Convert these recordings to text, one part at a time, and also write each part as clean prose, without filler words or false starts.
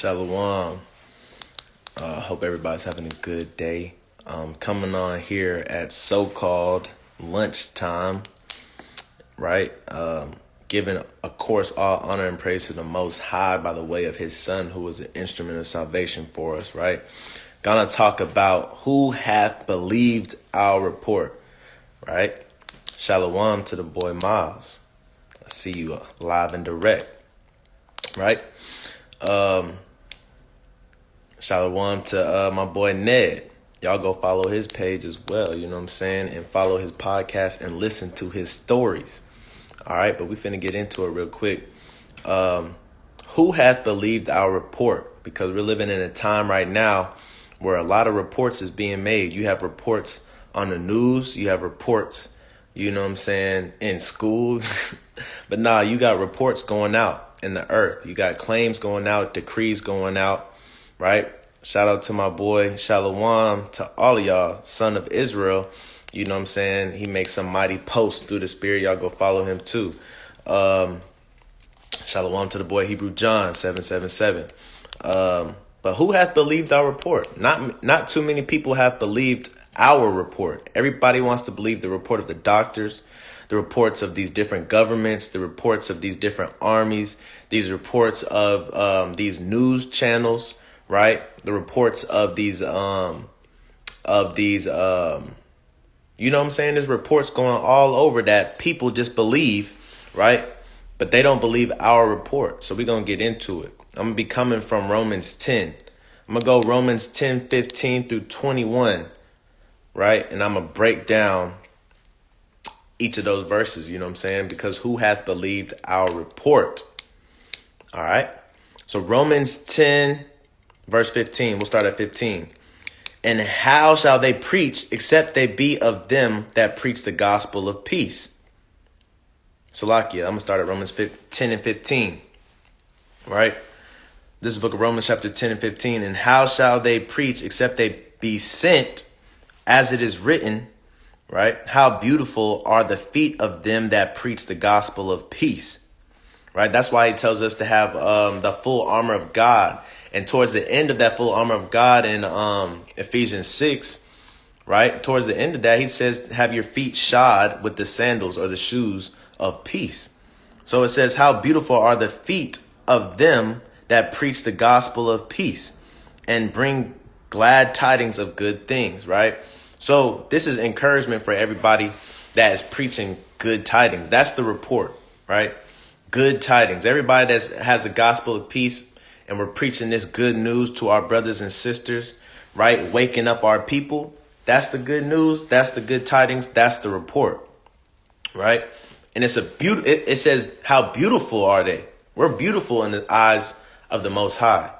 Shalom. Hope everybody's having a good day. Coming on here at so-called lunchtime, right? Giving, of course, all honor and praise to the Most High by the way of His Son, who was an instrument of salvation for us, right? Gonna talk about who hath believed our report, right? Shalom to the boy Miles. I see you live and direct, right? Shalom to my boy Ned. Y'all go follow his page as well, you know what I'm saying? And follow his podcast and listen to his stories. All right, but we finna get into it real quick. Who hath believed our report? Because we're living in a time right now where a lot of reports is being made. You have reports on the news. You have reports, you know what I'm saying, in school. But nah, you got reports going out in the earth. You got claims going out, decrees going out. Right? Shout out to my boy, Shalom, to all of y'all, son of Israel. You know what I'm saying? He makes some mighty posts through the spirit. Y'all go follow him too. Shalom to the boy, Hebrew John, 777. But who hath believed our report? Not too many people have believed our report. Everybody wants to believe the report of the doctors, the reports of these different governments, the reports of these different armies, these reports of these news channels. Right, the reports of these, you know what I'm saying? There's reports going all over that people just believe, right? But they don't believe our report. So we're gonna get into it. I'm gonna be coming from Romans 10. I'm gonna go Romans 10:15 through 21, right? And I'm gonna break down each of those verses. You know what I'm saying? Because who hath believed our report? All right. So Romans 10. Verse 15, we'll start at 15. And how shall they preach except they be of them that preach the gospel of peace? Salakia, I'm going to start at Romans 10 and 15. Right? This is the book of Romans chapter 10 and 15. And how shall they preach except they be sent, as it is written, right? How beautiful are the feet of them that preach the gospel of peace. Right? That's why he tells us to have the full armor of God. And towards the end of that full armor of God in Ephesians 6, right? Towards the end of that, he says, have your feet shod with the sandals or the shoes of peace. So it says, how beautiful are the feet of them that preach the gospel of peace and bring glad tidings of good things, right? So this is encouragement for everybody that is preaching good tidings. That's the report, right? Good tidings. Everybody that has the gospel of peace, and we're preaching this good news to our brothers and sisters, right? Waking up our people. That's the good news. That's the good tidings. That's the report, right? And it's it says, how beautiful are they? We're beautiful in the eyes of the Most High.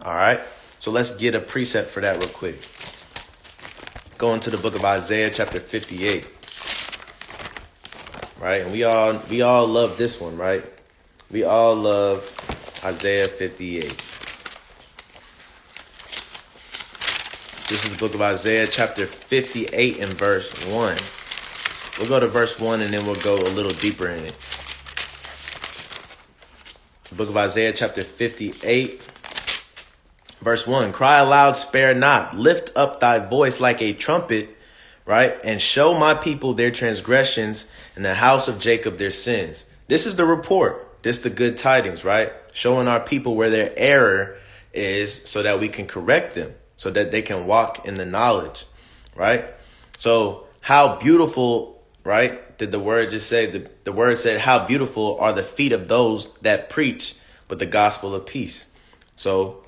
All right. So let's get a precept for that real quick. Go into the book of Isaiah, chapter 58. Right. And we all love this one, right? We all love Isaiah 58. This is the book of Isaiah, chapter 58 and verse 1. We'll go to verse 1 and then we'll go a little deeper in it. The book of Isaiah, chapter 58, verse 1. Cry aloud, spare not. Lift up thy voice like a trumpet, right? And show my people their transgressions and the house of Jacob their sins. This is the report. This is the good tidings, right? Showing our people where their error is so that we can correct them, so that they can walk in the knowledge, right? So how beautiful, right? Did the word just say? The word said, how beautiful are the feet of those that preach with the gospel of peace. So,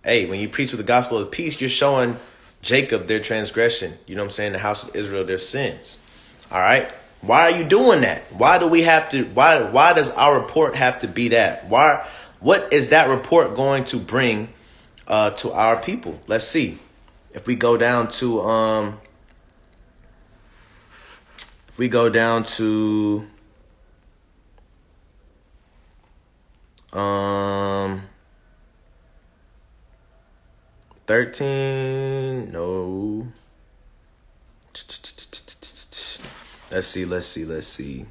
hey, when you preach with the gospel of peace, you're showing Jacob their transgression. You know what I'm saying? The house of Israel, their sins. All right. Why are you doing that? Why do we have to? Why does our report have to be that? What is that report going to bring to our people? Let's see. If we go down to 13, no. Let's see.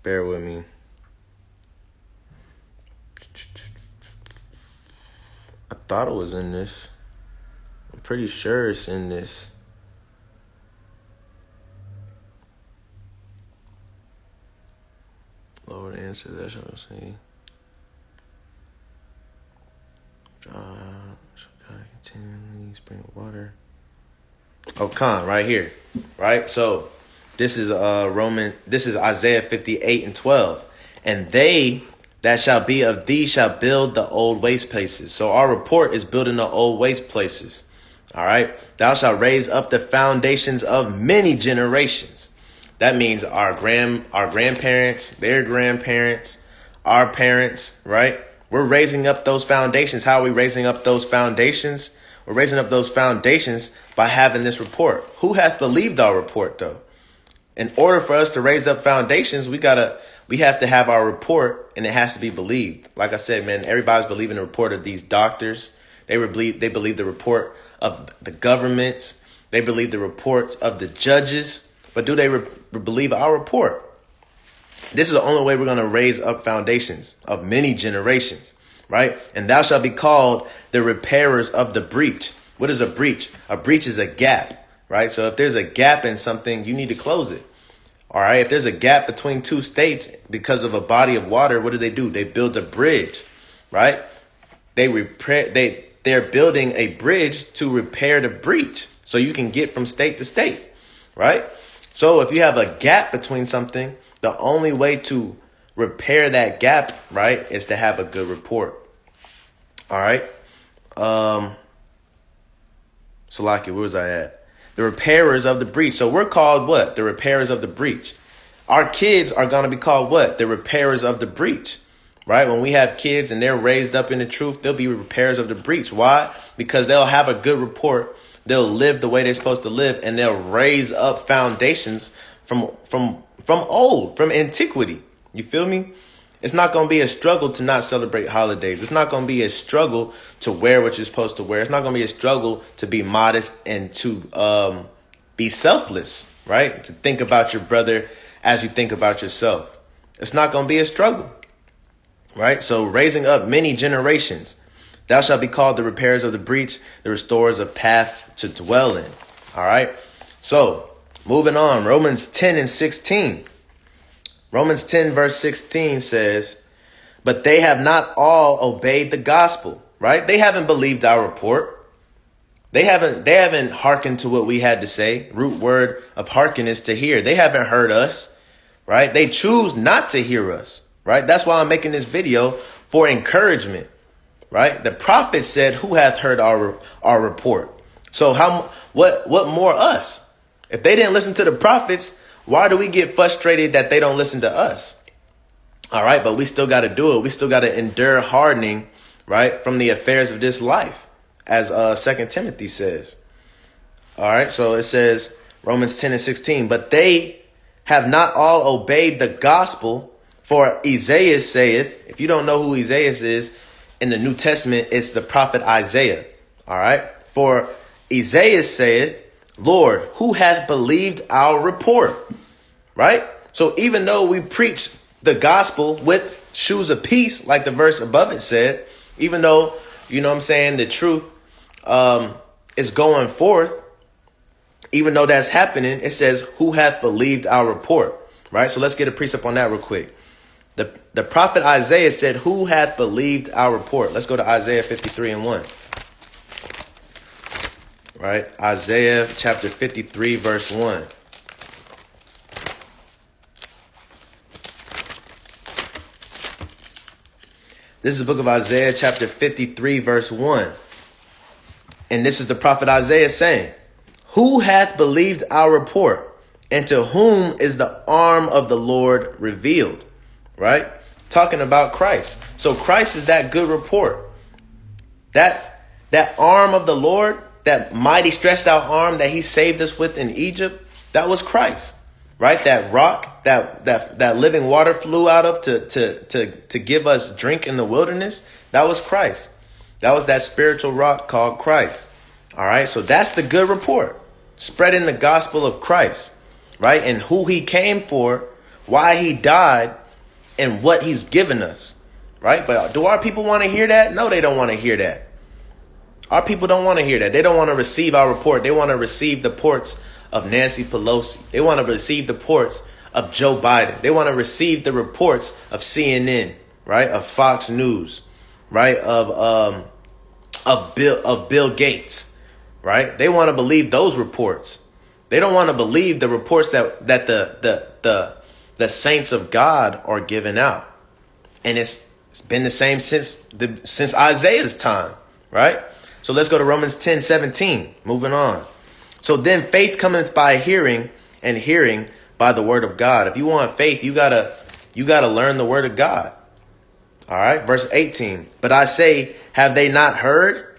Bear with me. I thought it was in this. I'm pretty sure it's in this. Lord, answer that shall say. God continually spring water. Oh, right here. Right? So this is Isaiah 58:12. And they that shall be of thee shall build the old waste places. So our report is building the old waste places. All right. Thou shalt raise up the foundations of many generations. That means our grandparents, their grandparents, our parents, right? We're raising up those foundations. How are we raising up those foundations? We're raising up those foundations by having this report. Who hath believed our report, though? In order for us to raise up foundations, we have to have our report, and it has to be believed. Like I said, man, everybody's believing the report of these doctors. They believe the report of the governments. They believe the reports of the judges. But do they believe our report? This is the only way we're going to raise up foundations of many generations, right? And thou shalt be called the repairers of the breach. What is a breach? A breach is a gap, right? So if there's a gap in something, you need to close it. All right. If there's a gap between two states because of a body of water, what do? They build a bridge, right? They're building a bridge to repair the breach so you can get from state to state, right? So if you have a gap between something, the only way to repair that gap, right, is to have a good report. All right. Salaki, where was I at? The repairers of the breach. So we're called what? The repairers of the breach. Our kids are going to be called what? The repairers of the breach, right? When we have kids and they're raised up in the truth, they'll be repairers of the breach. Why? Because they'll have a good report. They'll live the way they're supposed to live, and they'll raise up foundations from antiquity. You feel me? It's not going to be a struggle to not celebrate holidays. It's not going to be a struggle to wear what you're supposed to wear. It's not going to be a struggle to be modest and to be selfless, right? To think about your brother as you think about yourself. It's not going to be a struggle, right? So raising up many generations. Thou shalt be called the repairers of the breach, the restorers of path to dwell in. All right. So moving on, Romans 10:16. Romans 10 verse 16 says, but they have not all obeyed the gospel, right? They haven't believed our report. They haven't hearkened to what we had to say. Root word of hearken is to hear. They haven't heard us, right? They choose not to hear us, right? That's why I'm making this video, for encouragement, right? The prophet said, who hath heard our report? So what more us? If they didn't listen to the prophets, why do we get frustrated that they don't listen to us? All right, but we still got to do it. We still got to endure hardening, right, from the affairs of this life, as 2 Timothy says. All right, so it says, Romans 10:16, but they have not all obeyed the gospel, for Isaiah saith, if you don't know who Isaiah is, in the New Testament, it's the prophet Isaiah. All right, for Isaiah saith, Lord, who hath believed our report? Right? So even though we preach the gospel with shoes of peace, like the verse above it said, even though, you know what I'm saying, the truth is going forth, even though that's happening, it says, who hath believed our report? Right? So let's get a precept on that real quick. The prophet Isaiah said, who hath believed our report? Let's go to Isaiah 53:1. Right? Isaiah chapter 53, verse 1. This is the book of Isaiah chapter 53, verse 1. And this is the prophet Isaiah saying, who hath believed our report, and to whom is the arm of the Lord revealed? Right? Talking about Christ. So Christ is that good report. That arm of the Lord, that mighty stretched out arm that he saved us with in Egypt, that was Christ, right? That rock, that living water flew out of to give us drink in the wilderness, that was Christ. That was that spiritual rock called Christ. All right, so that's the good report, spreading the gospel of Christ, right? And who he came for why he died and what he's given us, right? But do our people want to hear that? No, they don't want to hear that. Our people don't want to hear that. They don't want to receive our report. They want to receive the reports of Nancy Pelosi. They want to receive the reports of Joe Biden. They want to receive the reports of CNN, right? Of Fox News, right? Of Bill Gates, right? They want to believe those reports. They don't want to believe the reports that the saints of God are giving out. And it's been the same since Isaiah's time, right? So let's go to Romans 10:17. Moving on. So then faith cometh by hearing, and hearing by the word of God. If you want faith, you gotta learn the word of God. All right, verse 18. But I say, have they not heard?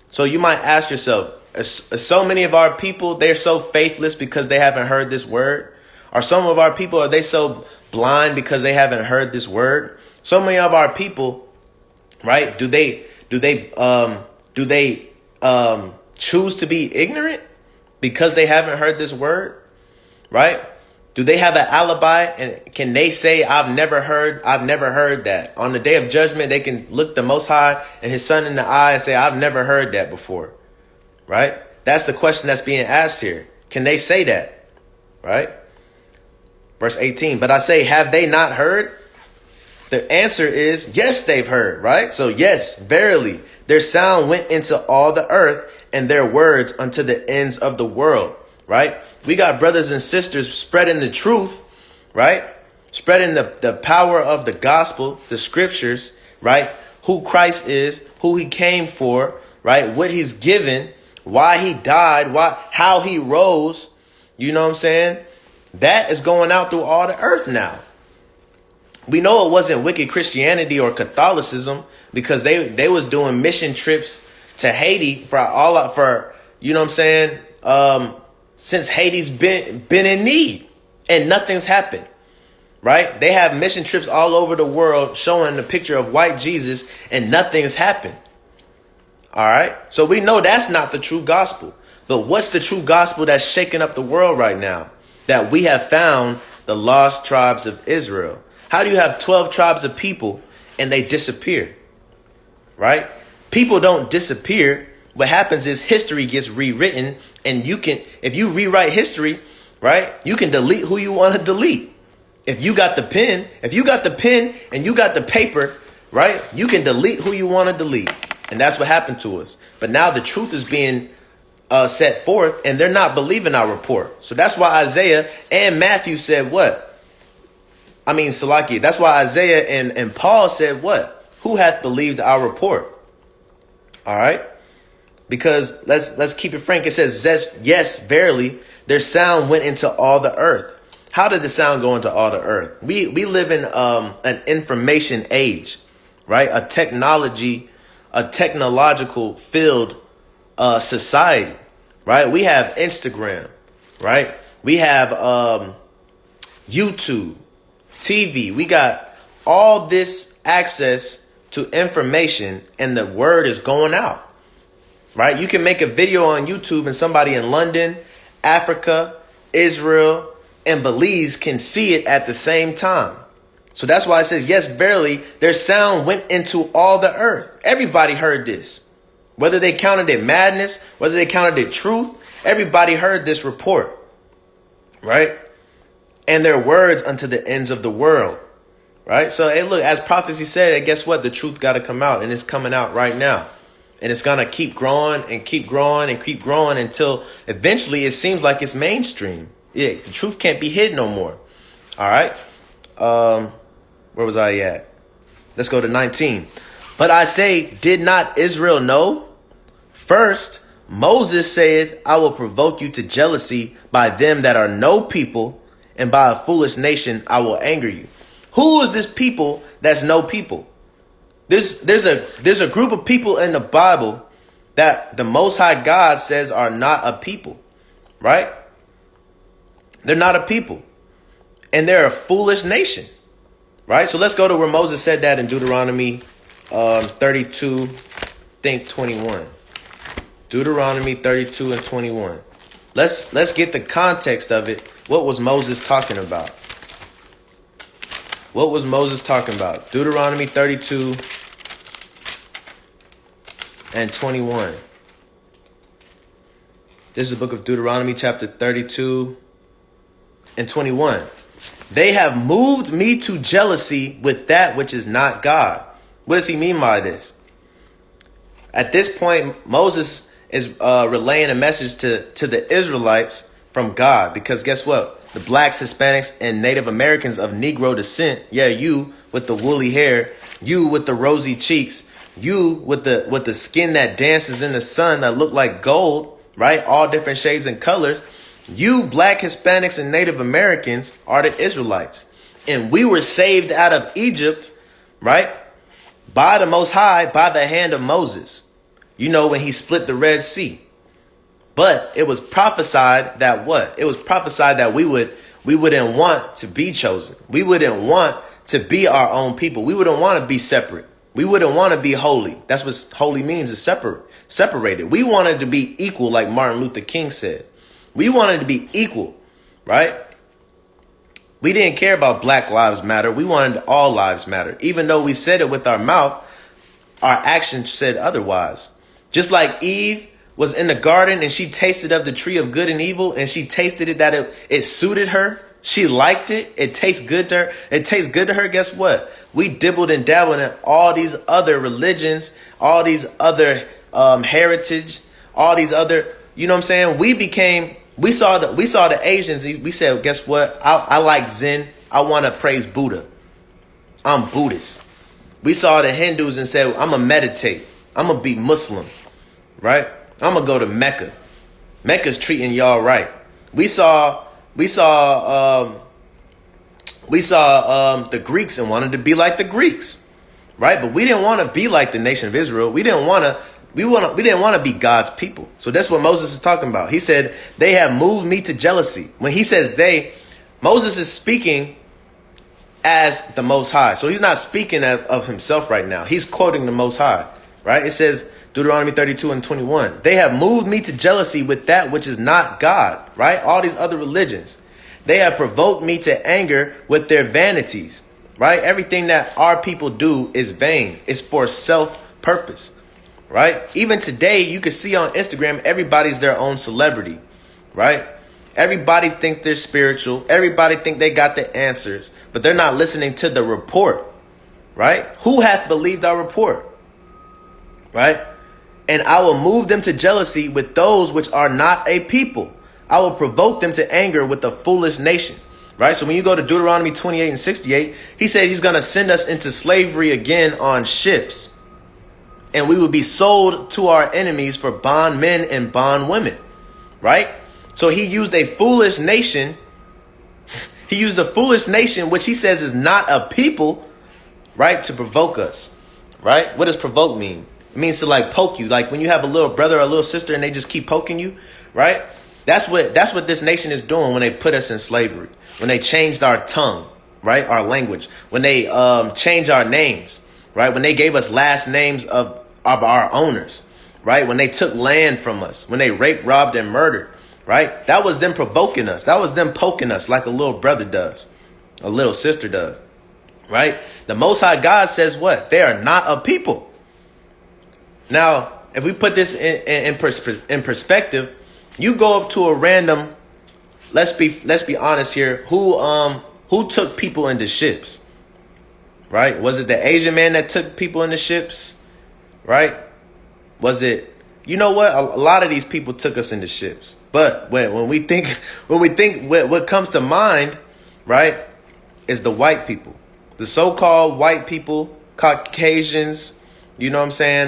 So you might ask yourself, so many of our people, they're so faithless because they haven't heard this word? Or some of our people, are they so blind because they haven't heard this word? So many of our people, right? Do they choose to be ignorant because they haven't heard this word, right? Do they have an alibi, and can they say, I've never heard that? On the day of judgment, they can look the Most High and his Son in the eye and say, I've never heard that before, right? That's the question that's being asked here. Can they say that, right? Verse 18, but I say, have they not heard? The answer is, yes, they've heard, right? So yes, verily, their sound went into all the earth, and their words unto the ends of the world, right? We got brothers and sisters spreading the truth, right? Spreading the power of the gospel, the scriptures, right? Who Christ is, who he came for, right? What he's given, why he died, how he rose. You know what I'm saying? That is going out through all the earth now. We know it wasn't wicked Christianity or Catholicism, because they was doing mission trips to Haiti for you know what I'm saying? Since Haiti's been in need and nothing's happened, right? They have mission trips all over the world showing the picture of white Jesus and nothing's happened. All right. So we know that's not the true gospel. But what's the true gospel that's shaking up the world right now? That we have found the lost tribes of Israel. How do you have 12 tribes of people and they disappear? Right? People don't disappear. What happens is history gets rewritten, and if you rewrite history, right, you can delete who you want to delete. If you got the pen and you got the paper, right, you can delete who you want to delete. And that's what happened to us. But now the truth is being set forth, and they're not believing our report. So that's why Isaiah and Matthew said what? Salaki. That's why Isaiah and Paul said what? Who hath believed our report? All right. Because let's keep it frank. It says, yes, verily, their sound went into all the earth. How did the sound go into all the earth? We live in an information age, right? A technological filled society, right? We have Instagram, right? We have YouTube, TV. We got all this access to information, and the word is going out. Right? You can make a video on YouTube and somebody in London, Africa, Israel, and Belize can see it at the same time. So that's why it says, yes, verily, their sound went into all the earth. Everybody heard this. Whether they counted it madness, whether they counted it truth, everybody heard this report. Right? And their words unto the ends of the world. Right? So, hey, look, as prophecy said, guess what? The truth got to come out, and it's coming out right now. And it's going to keep growing and keep growing and keep growing until eventually it seems like it's mainstream. Yeah, the truth can't be hid no more. All right. Where was I at? Let's go to 19. But I say, did not Israel know? First, Moses saith, I will provoke you to jealousy by them that are no people, and by a foolish nation I will anger you. Who is this people that's no people? There's a group of people in the Bible that the Most High God says are not a people, right? They're not a people, and they're a foolish nation, right? So let's go to where Moses said that in Deuteronomy 32, think 21. Deuteronomy 32 and 21. Let's get the context of it. What was Moses talking about? What was Moses talking about? Deuteronomy 32 and 21. This is the book of Deuteronomy, chapter 32 and 21. They have moved me to jealousy with that which is not God. What does he mean by this? At this point, Moses is relaying a message to the Israelites from God. Because guess what? The blacks, Hispanics, and Native Americans of Negro descent. Yeah, you with the woolly hair. You with the rosy cheeks. You with the skin that dances in the sun that look like gold. Right? All different shades and colors. You black, Hispanics, and Native Americans are the Israelites. And we were saved out of Egypt, right? By the Most High, by the hand of Moses. You know, when he split the Red Sea. But it was prophesied that what? It was prophesied that we wouldn't want to be chosen. We wouldn't want to be our own people. We wouldn't want to be separate. We wouldn't want to be holy. That's what holy means, is separated. We wanted to be equal, like Martin Luther King said. We wanted to be equal, right? We didn't care about Black Lives Matter. We wanted all lives matter. Even though we said it with our mouth, our actions said otherwise. Just like Eve was in the garden and she tasted of the tree of good and evil, and she tasted it that it suited her. She liked it. It tastes good to her. It tastes good to her. Guess what? We dibbled and dabbled in all these other religions, all these other heritage, all these other, you know what I'm saying? We saw the Asians. We said, guess what? I like Zen. I want to praise Buddha. I'm Buddhist. We saw the Hindus and said, I'm going to meditate. I'm going to be Muslim, right? I'm going to go to Mecca. Mecca's treating y'all right. We saw the Greeks and wanted to be like the Greeks, right? But we didn't want to be like the nation of Israel. We didn't want to be God's people. So that's what Moses is talking about. He said, they have moved me to jealousy. When he says they, Moses is speaking as the Most High. So he's not speaking of himself right now. He's quoting the Most High, right? It says, Deuteronomy 32 and 21. They have moved me to jealousy with that which is not God, right? All these other religions. They have provoked me to anger with their vanities, right? Everything that our people do is vain. It's for self-purpose, right? Even today, you can see on Instagram, everybody's their own celebrity, right? Everybody think they're spiritual. Everybody think they got the answers, but they're not listening to the report, right? Who hath believed our report, right? And I will move them to jealousy with those which are not a people. I will provoke them to anger with the foolish nation. Right? So when you go to Deuteronomy 28 and 68, he said he's going to send us into slavery again on ships. And we will be sold to our enemies for bondmen and bondwomen. Right? So he used a foolish nation. He used a foolish nation, which he says is not a people, right, to provoke us. Right? What does provoke mean? It means to like poke you. Like when you have a little brother or a little sister and they just keep poking you, right? That's what this nation is doing when they put us in slavery. When they changed our tongue, right? Our language. When they changed our names, right? When they gave us last names of our owners, right? When they took land from us. When they raped, robbed, and murdered, right? That was them provoking us. That was them poking us like a little brother does. A little sister does, right? The Most High God says what? They are not a people. Now, if we put this in perspective, you go up to a random, let's be honest here, who took people into ships, right? Was it the Asian man that took people into ships, right? Was it, you know what? A lot of these people took us into ships, but when we think what comes to mind, right, is the white people, the so-called white people, Caucasians. You know what I'm saying?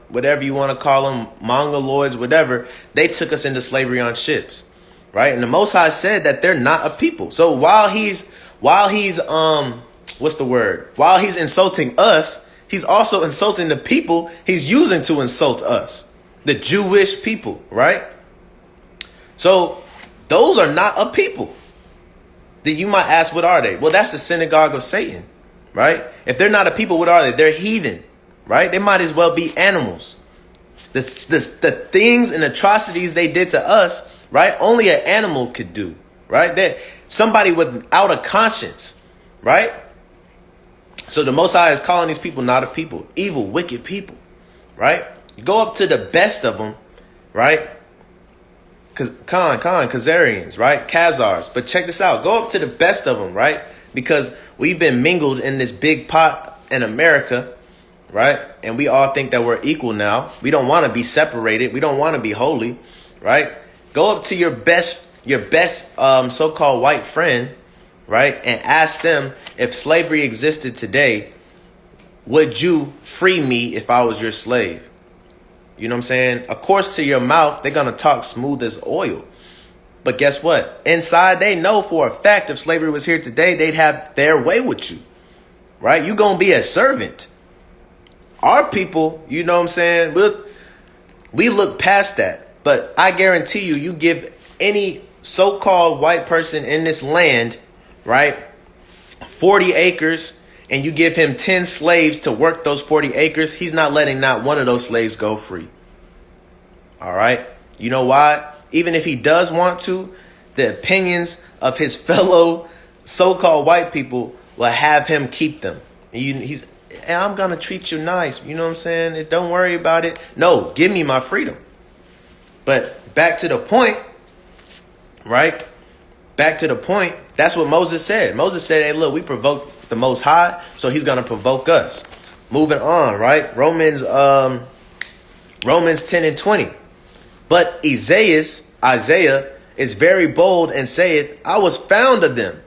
Whatever you want to call them, Mongoloids, whatever. They took us into slavery on ships, right? And the Most High said that they're not a people. So while he's what's the word? While he's insulting us, he's also insulting the people he's using to insult us, the Jewish people, right? So those are not a people. Then you might ask, what are they? Well, that's the synagogue of Satan, right? If they're not a people, what are they? They're heathen. Right? They might as well be animals. The things and atrocities they did to us, right? Only an animal could do, right? Somebody without a conscience, right? So the Most High is calling these people not a people, evil, wicked people, right? You go up to the best of them, right? Khazarians, right? Khazars. But check this out. Go up to the best of them, right? Because we've been mingled in this big pot in America, right? And we all think that we're equal now. We don't want to be separated. We don't want to be holy, right? Go up to your best so-called white friend, right? And ask them, if slavery existed today, would you free me if I was your slave? You know what I'm saying? Of course, to your mouth, they're going to talk smooth as oil. But guess what? Inside, they know for a fact if slavery was here today, they'd have their way with you, right? You're going to be a servant. Our people, you know what I'm saying? We look past that. But I guarantee you, you give any so-called white person in this land, right, 40 acres, and you give him 10 slaves to work those 40 acres, he's not letting not one of those slaves go free. All right? You know why? Even if he does want to, the opinions of his fellow so-called white people will have him keep them. Hey, I'm going to treat you nice. You know what I'm saying? Don't worry about it. No, give me my freedom. But back to the point, right? Back to the point. That's what Moses said. Moses said, hey, look, we provoked the Most High, so he's going to provoke us. Moving on, right? Romans 10:20. But Isaiah is very bold and saith, I was found of them.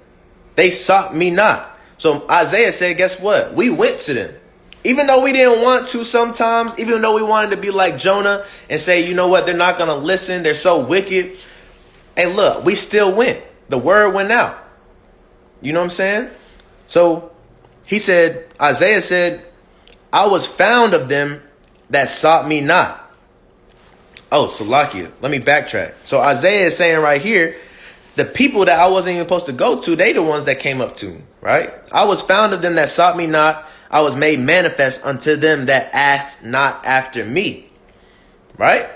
They sought me not. So Isaiah said, guess what? We went to them. Even though we didn't want to sometimes, even though we wanted to be like Jonah and say, you know what, they're not going to listen. They're so wicked. Hey, look, we still went. The word went out. You know what I'm saying? So Isaiah said, I was found of them that sought me not. Oh, Salakia, let me backtrack. So Isaiah is saying right here, the people that I wasn't even supposed to go to, they the ones that came up to me, right? I was found of them that sought me not. I was made manifest unto them that asked not after me, right?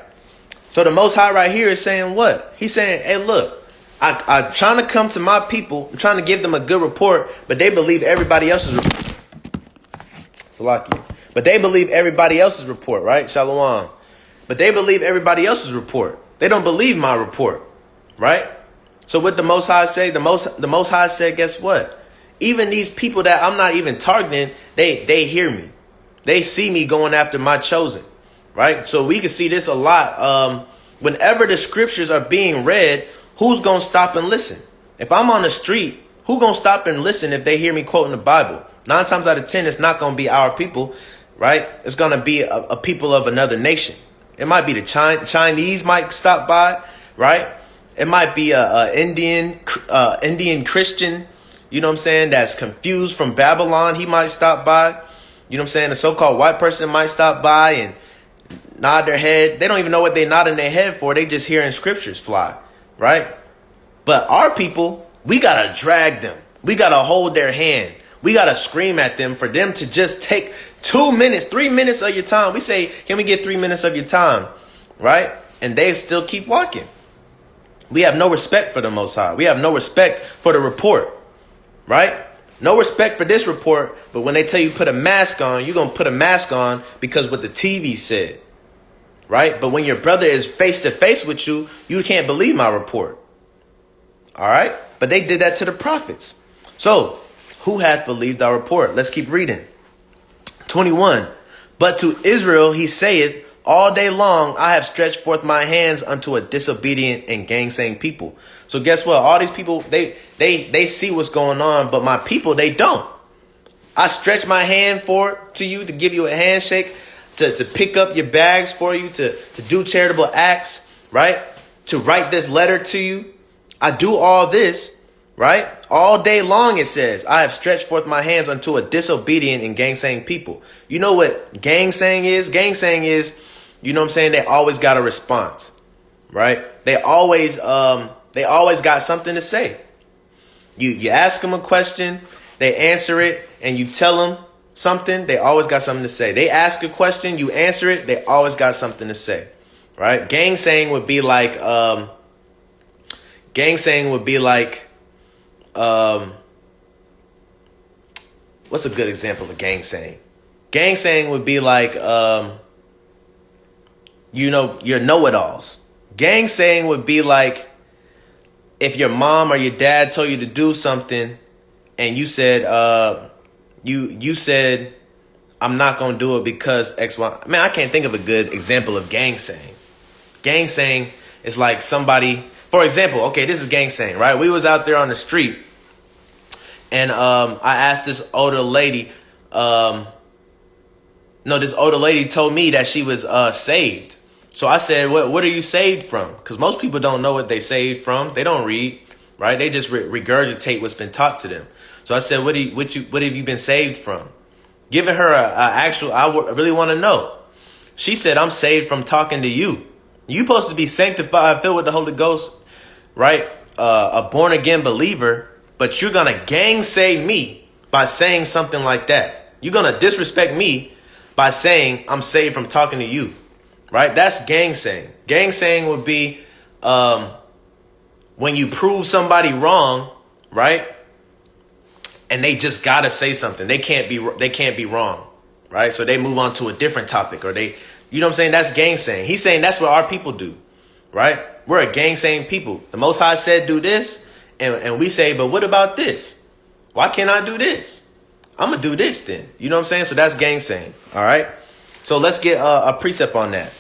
So the Most High right here is saying what? He's saying, hey, look, I'm trying to come to my people. I'm trying to give them a good report, but they believe everybody else's report. Salakia. But they believe everybody else's report, right? Shalom. But they believe everybody else's report. They don't believe my report, right? So what the Most High say? The Most High said, guess what? Even these people that I'm not even targeting, they hear me. They see me going after my chosen, right? So we can see this a lot. Whenever the scriptures are being read, who's going to stop and listen? If I'm on the street, who's going to stop and listen if they hear me quoting the Bible? 9 times out of 10, it's not going to be our people, right? It's going to be a people of another nation. It might be the Chinese might stop by, right? It might be a Indian Christian, you know what I'm saying, that's confused from Babylon. He might stop by. You know what I'm saying? A so-called white person might stop by and nod their head. They don't even know what they nodding their head for. They just hearing scriptures fly, right? But our people, we got to drag them. We got to hold their hand. We got to scream at them for them to just take 2 minutes, 3 minutes of your time. We say, can we get 3 minutes of your time, right? And they still keep walking. We have no respect for the Most High. We have no respect for the report, right? No respect for this report. But when they tell you put a mask on, you're going to put a mask on because what the TV said, right? But when your brother is face to face with you, you can't believe my report. All right. But they did that to the prophets. So who hath believed our report? Let's keep reading. 21. But to Israel he saith, all day long I have stretched forth my hands unto a disobedient and gainsaying people. So guess what? All these people, they see what's going on, but my people, they don't. I stretch my hand to you to give you a handshake, to pick up your bags for you, to do charitable acts, right? To write this letter to you. I do all this, right? All day long it says, I have stretched forth my hands unto a disobedient and gainsaying people. You know what gainsaying is? Gainsaying is, you know what I'm saying? They always got a response, right? They always got something to say. You ask them a question, they answer it, and you tell them something, they always got something to say. They ask a question, you answer it, they always got something to say, right? Gainsaying would be like, what's a good example of gang saying? Gang saying would be like, your know-it-alls. Gang saying would be like if your mom or your dad told you to do something and you said, you said, I'm not going to do it because X, Y. Man, I can't think of a good example of gang saying. Gang saying is like somebody, for example, okay, this is gang saying, right? We was out there on the street and I asked this older lady, this older lady told me that she was saved. So I said, what are you saved from? Because most people don't know what they saved from. They don't read, right? They just regurgitate what's been taught to them. So I said, what have you been saved from? Giving her I really want to know. She said, I'm saved from talking to you. You supposed to be sanctified, filled with the Holy Ghost, right? A born again believer, but you're going to gainsay me by saying something like that. You're going to disrespect me by saying I'm saved from talking to you, right? That's gangsaying. Gangsaying would be when you prove somebody wrong, right? And they just gotta say something. They can't be wrong, right? So they move on to a different topic, or they, you know what I'm saying? That's gangsaying. He's saying that's what our people do, right? We're a gangsaying people. The Most High said do this, and we say, but what about this? Why can't I do this? I'm gonna do this then. You know what I'm saying? So that's gangsaying. All right. So let's get a precept on that,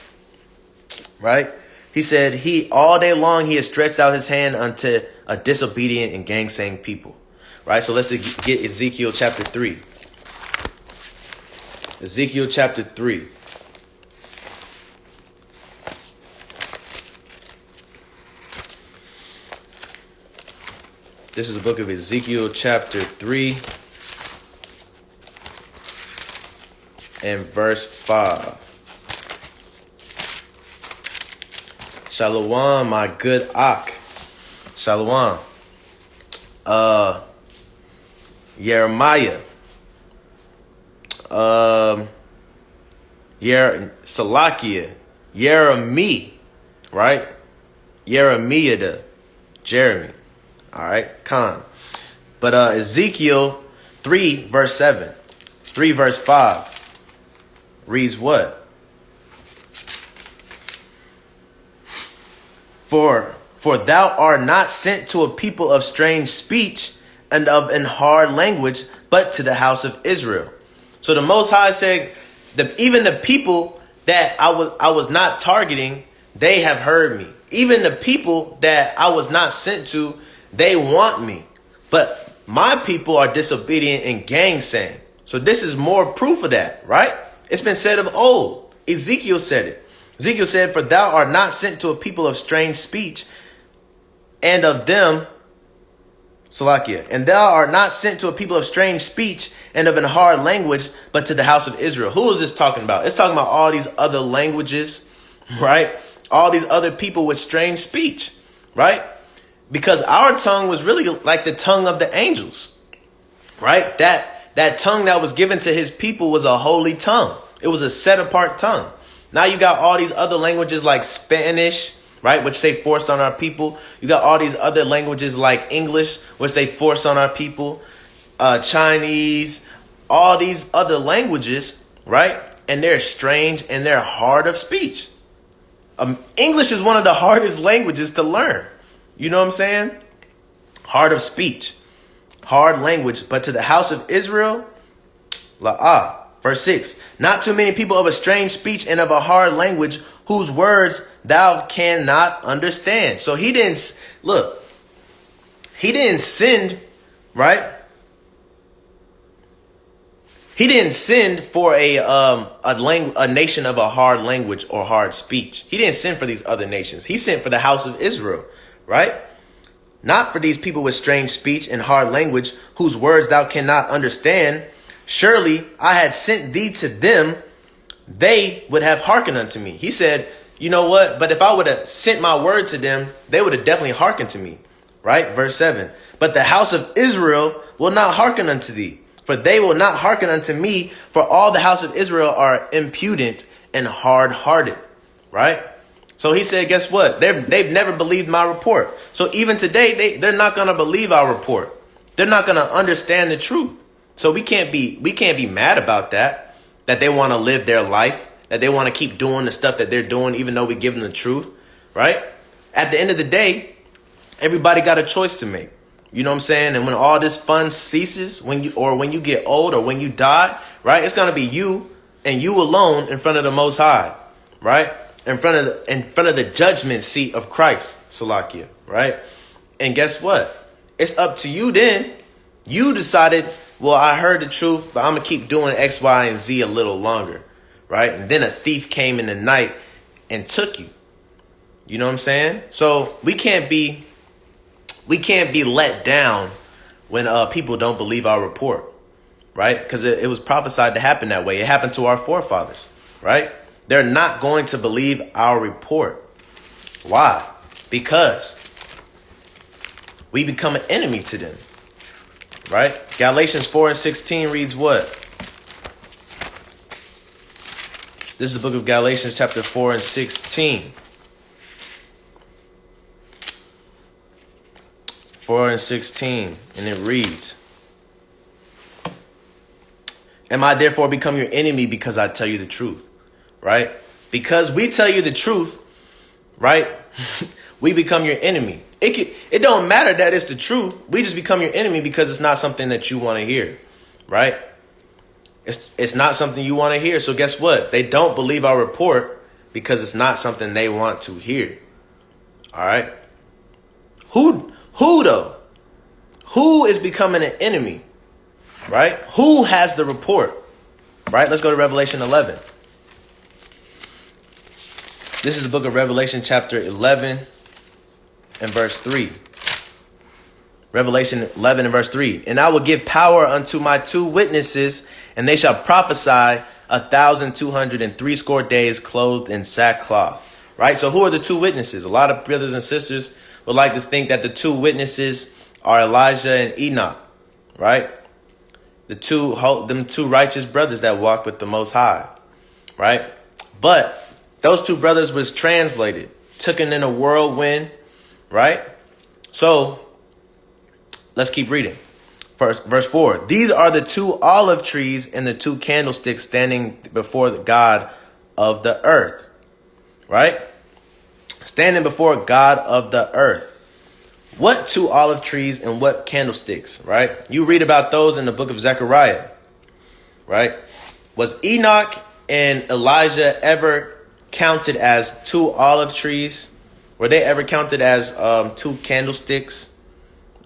right? He said all day long he has stretched out his hand unto a disobedient and gangsaying people. Right, so let's get Ezekiel chapter 3. Ezekiel chapter 3. This is the book of Ezekiel chapter 3 and verse 5. Shalom, my good Ak. Shalom. Jeremiah, Salakia, Jeremy, right? Jeremy. All right, Khan. But Ezekiel 3 verse 7, 3 verse 5 reads what? For thou art not sent to a people of strange speech and of an hard language, but to the house of Israel. So the Most High said, even the people that I was not targeting, they have heard me. Even the people that I was not sent to, they want me. But my people are disobedient and gangsaying. So this is more proof of that, right? It's been said of old. Ezekiel said it. Ezekiel said, for thou art not sent to a people of strange speech, and of them, Salakia, and thou art not sent to a people of strange speech and of an hard language, but to the house of Israel. Who is this talking about? It's talking about all these other languages, right? All these other people with strange speech, right? Because our tongue was really like the tongue of the angels, right? That tongue that was given to his people was a holy tongue. It was a set apart tongue. Now you got all these other languages like Spanish, right, which they forced on our people. You got all these other languages like English, which they forced on our people, Chinese, all these other languages, right? And they're strange and they're hard of speech. English is one of the hardest languages to learn. You know what I'm saying? Hard of speech, hard language. But to the house of Israel, la'ah. Verse 6, not too many people of a strange speech and of a hard language, whose words thou cannot understand. So he didn't send, right? He didn't send for a nation of a hard language or hard speech. He didn't send for these other nations. He sent for the house of Israel, right? Not for these people with strange speech and hard language, whose words thou cannot understand. Surely I had sent thee to them, they would have hearkened unto me. He said, you know what? But if I would have sent my word to them, they would have definitely hearkened to me. Right? Verse 7. But the house of Israel will not hearken unto thee, for they will not hearken unto me, for all the house of Israel are impudent and hard-hearted. Right? So he said, guess what? They've never believed my report. So even today, they're not going to believe our report. They're not going to understand the truth. So we can't be mad about that they want to live their life, that they want to keep doing the stuff that they're doing, even though we give them the truth, right? At the end of the day, everybody got a choice to make. You know what I'm saying? And when all this fun ceases, when you get old or when you die, right? It's going to be you and you alone in front of the Most High, right? In front of the judgment seat of Christ, Salakia, right? And guess what? It's up to you then. You decided, well, I heard the truth, but I'm going to keep doing X, Y, and Z a little longer, right? And then a thief came in the night and took you. You know what I'm saying? So we can't be let down when people don't believe our report, right? Because it was prophesied to happen that way. It happened to our forefathers, right? They're not going to believe our report. Why? Because we become an enemy to them, right? Galatians 4:16 reads what? This is the book of Galatians chapter 4:16. 4:16, and it reads, am I therefore become your enemy because I tell you the truth, right? Because we tell you the truth, right? We become your enemy. It don't matter that it's the truth. We just become your enemy because it's not something that you want to hear, right? It's not something you want to hear. So guess what? They don't believe our report because it's not something they want to hear. All right. Who though? Who is becoming an enemy? Right? Who has the report? Right? Let's go to Revelation 11. This is the book of Revelation chapter 11 and verse 3. Revelation 11 and verse 3. And I will give power unto my 2 witnesses, and they shall prophesy 1,260 days clothed in sackcloth. Right? So who are the 2 witnesses? A lot of brothers and sisters would like to think that the 2 witnesses are Elijah and Enoch, right? Them two righteous brothers that walked with the Most High, right? But those 2 brothers was translated, taken in a whirlwind, right? So let's keep reading. Verse 4. These are the 2 olive trees and the 2 candlesticks standing before the God of the earth, right? Standing before God of the earth. What 2 olive trees and what candlesticks, right? You read about those in the book of Zechariah, right? Was Enoch and Elijah ever counted as 2 olive trees? Were they ever counted as 2 candlesticks?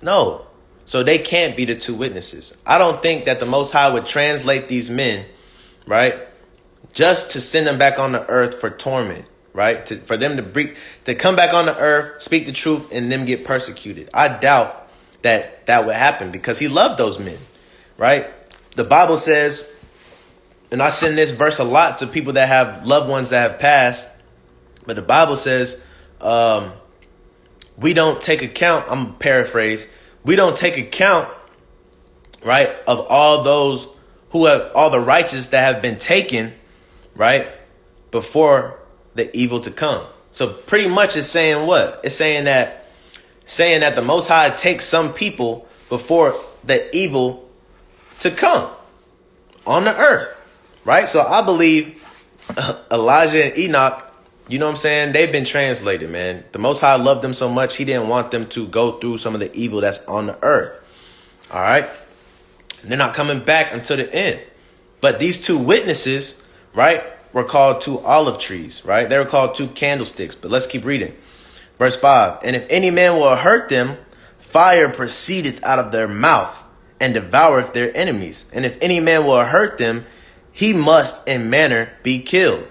No. So they can't be the 2 witnesses. I don't think that the Most High would translate these men, right, just to send them back on the earth for torment. Right? For them to come back on the earth, speak the truth, and them get persecuted. I doubt that would happen because he loved those men. Right? The Bible says, and I send this verse a lot to people that have loved ones that have passed, but the Bible says we don't take account, I'm going to paraphrase, we don't take account, right, of all those who have, all the righteous that have been taken, right, before the evil to come. So pretty much it's saying what? It's saying that the Most High takes some people before the evil to come on the earth, right? So I believe Elijah and Enoch, you know what I'm saying? They've been translated, man. The Most High loved them so much, he didn't want them to go through some of the evil that's on the earth. All right. They're not coming back until the end. But these 2 witnesses, right, were called 2 olive trees, right? They were called 2 candlesticks. But let's keep reading. Verse 5. And if any man will hurt them, fire proceedeth out of their mouth and devoureth their enemies. And if any man will hurt them, he must in manner be killed,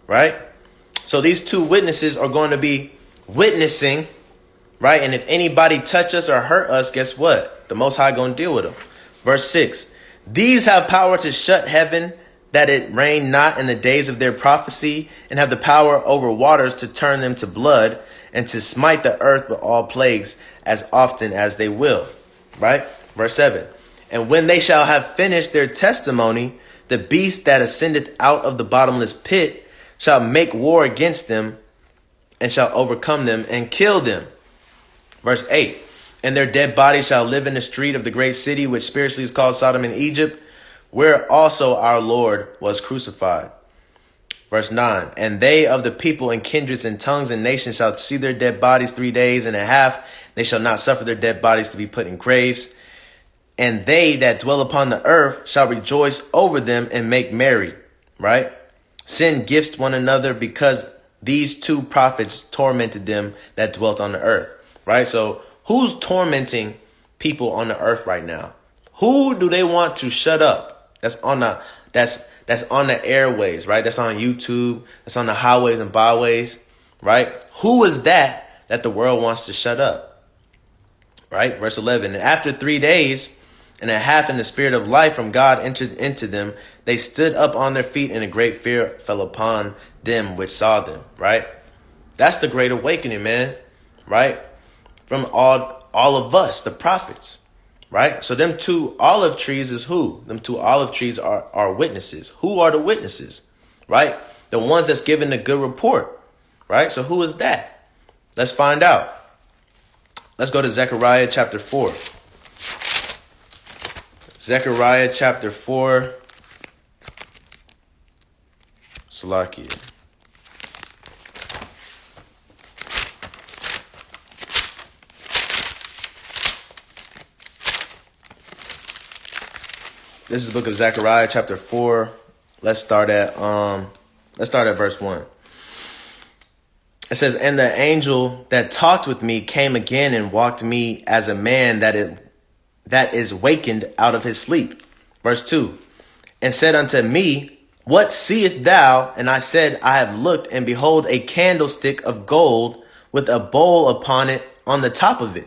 right? So these 2 witnesses are going to be witnessing, right? And if anybody touch us or hurt us, guess what? The Most High going to deal with them. Verse 6. These have power to shut heaven, that it rain not in the days of their prophecy, and have the power over waters to turn them to blood, and to smite the earth with all plagues as often as they will. Right? Verse 7. And when they shall have finished their testimony, the beast that ascendeth out of the bottomless pit shall make war against them, and shall overcome them and kill them. Verse 8. And their dead bodies shall live in the street of the great city, which spiritually is called Sodom and Egypt, where also our Lord was crucified. Verse 9, and they of the people and kindreds and tongues and nations shall see their dead bodies 3 days and a half. They shall not suffer their dead bodies to be put in graves. And they that dwell upon the earth shall rejoice over them and make merry, right? Send gifts to one another, because these two prophets tormented them that dwelt on the earth, right? So who's tormenting people on the earth right now? Who do they want to shut up? That's on the airways, right? That's on YouTube. That's on the highways and byways, right? Who is that the world wants to shut up? Right? Verse 11, and after 3 days and a half in the spirit of life from God entered into them, they stood up on their feet, and a great fear fell upon them which saw them, right? That's the great awakening, man, right? From all of us, the prophets, right? So them 2 olive trees is who? Them 2 olive trees are witnesses. Who are the witnesses, right? The ones that's giving the good report, right? So who is that? Let's find out. Let's go to Zechariah chapter 4. Zechariah chapter 4. Salakia. This is the book of Zechariah chapter 4. Let's start at verse 1. It says, and the angel that talked with me came again and walked me as a man that is wakened out of his sleep. Verse 2, and said unto me, what seest thou? And I said, I have looked, and behold, a candlestick of gold with a bowl upon it on the top of it,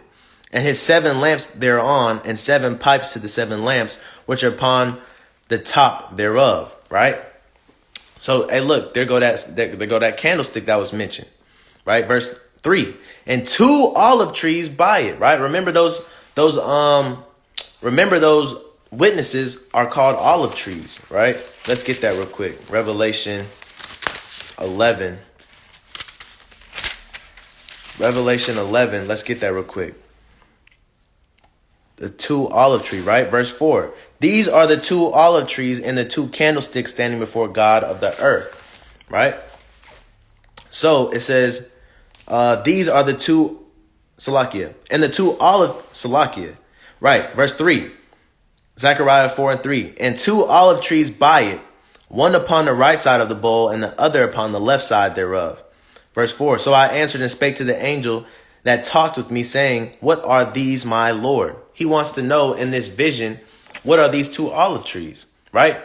and his 7 lamps thereon, and 7 pipes to the 7 lamps, which are upon the top thereof. Right? So, hey, look, there go that candlestick that was mentioned. Right? Verse 3, and 2 olive trees by it. Right? Remember those witnesses are called olive trees, right? Let's get that real quick. Revelation 11. Revelation 11. Let's get that real quick. The 2 olive tree, right? Verse 4. These are the 2 olive trees and the 2 candlesticks standing before God of the earth, right? So it says, these are the 2 Salakia and the 2 olive Salakia, right? Verse 3. Zechariah 4 and 3, and 2 olive trees by it, one upon the right side of the bowl and the other upon the left side thereof. Verse 4, so I answered and spake to the angel that talked with me, saying, what are these, my Lord? He wants to know in this vision, what are these 2 olive trees, right?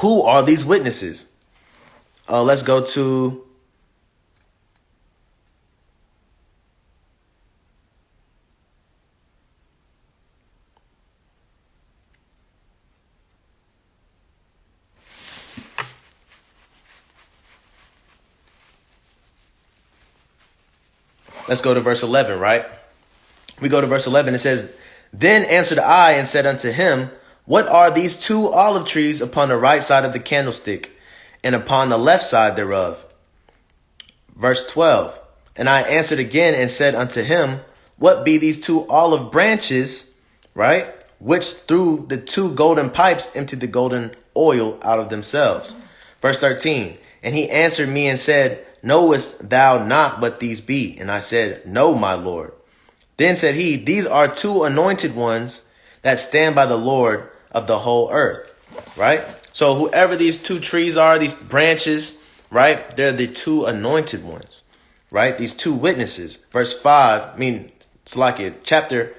Who are these witnesses? Let's go to verse 11, right? We go to verse 11. It says, then answered I and said unto him, what are these 2 olive trees upon the right side of the candlestick and upon the left side thereof? Verse 12. And I answered again and said unto him, what be these 2 olive branches, right? Which through the 2 golden pipes emptied the golden oil out of themselves. Verse 13. And he answered me and said, knowest thou not what these be? And I said, no, my Lord. Then said he, these are 2 anointed ones that stand by the Lord of the whole earth. Right? So whoever these 2 trees are, these branches, right? They're the 2 anointed ones. Right? These 2 witnesses. Verse 5, Salakia, chapter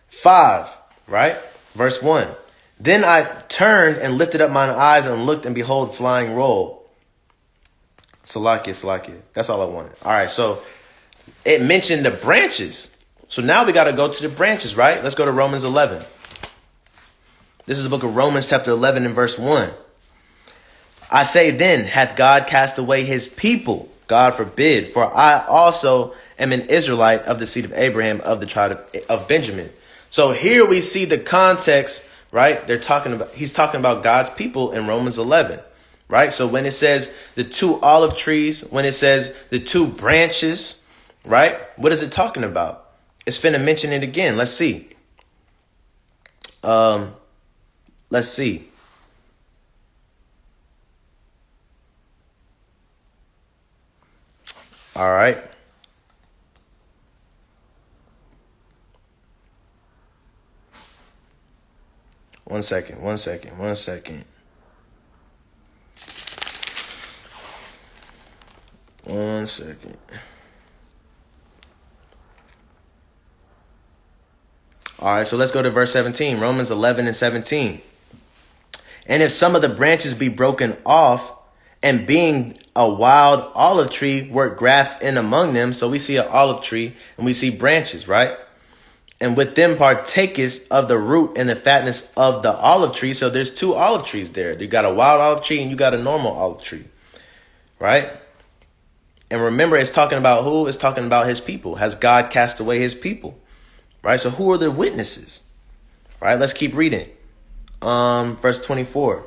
5, right? Verse 1. Then I turned and lifted up mine eyes and looked, and behold, flying roll. Salakia. That's all I wanted. All right, so it mentioned the branches. So now we got to go to the branches, right? Let's go to Romans 11. This is the book of Romans chapter 11 and verse 1. I say then, hath God cast away his people? God forbid. For I also am an Israelite of the seed of Abraham, of the tribe of Benjamin. So here we see the context, right? He's talking about God's people in Romans 11. Right? So when it says the 2 olive trees, when it says the 2 branches, right? What is it talking about? It's finna mention it again. Let's see. Let's see. All right. One second. All right, so let's go to verse 17, Romans 11 and 17. And if some of the branches be broken off, and being a wild olive tree were grafted in among them. So we see an olive tree and we see branches, right? And with them partakest of the root and the fatness of the olive tree. So there's two olive trees there. You got a wild olive tree and you got a normal olive tree, right? And remember, it's talking about who? It's talking about his people. Has God cast away his people? Right? So who are the witnesses? Right? Let's keep reading. Verse 24.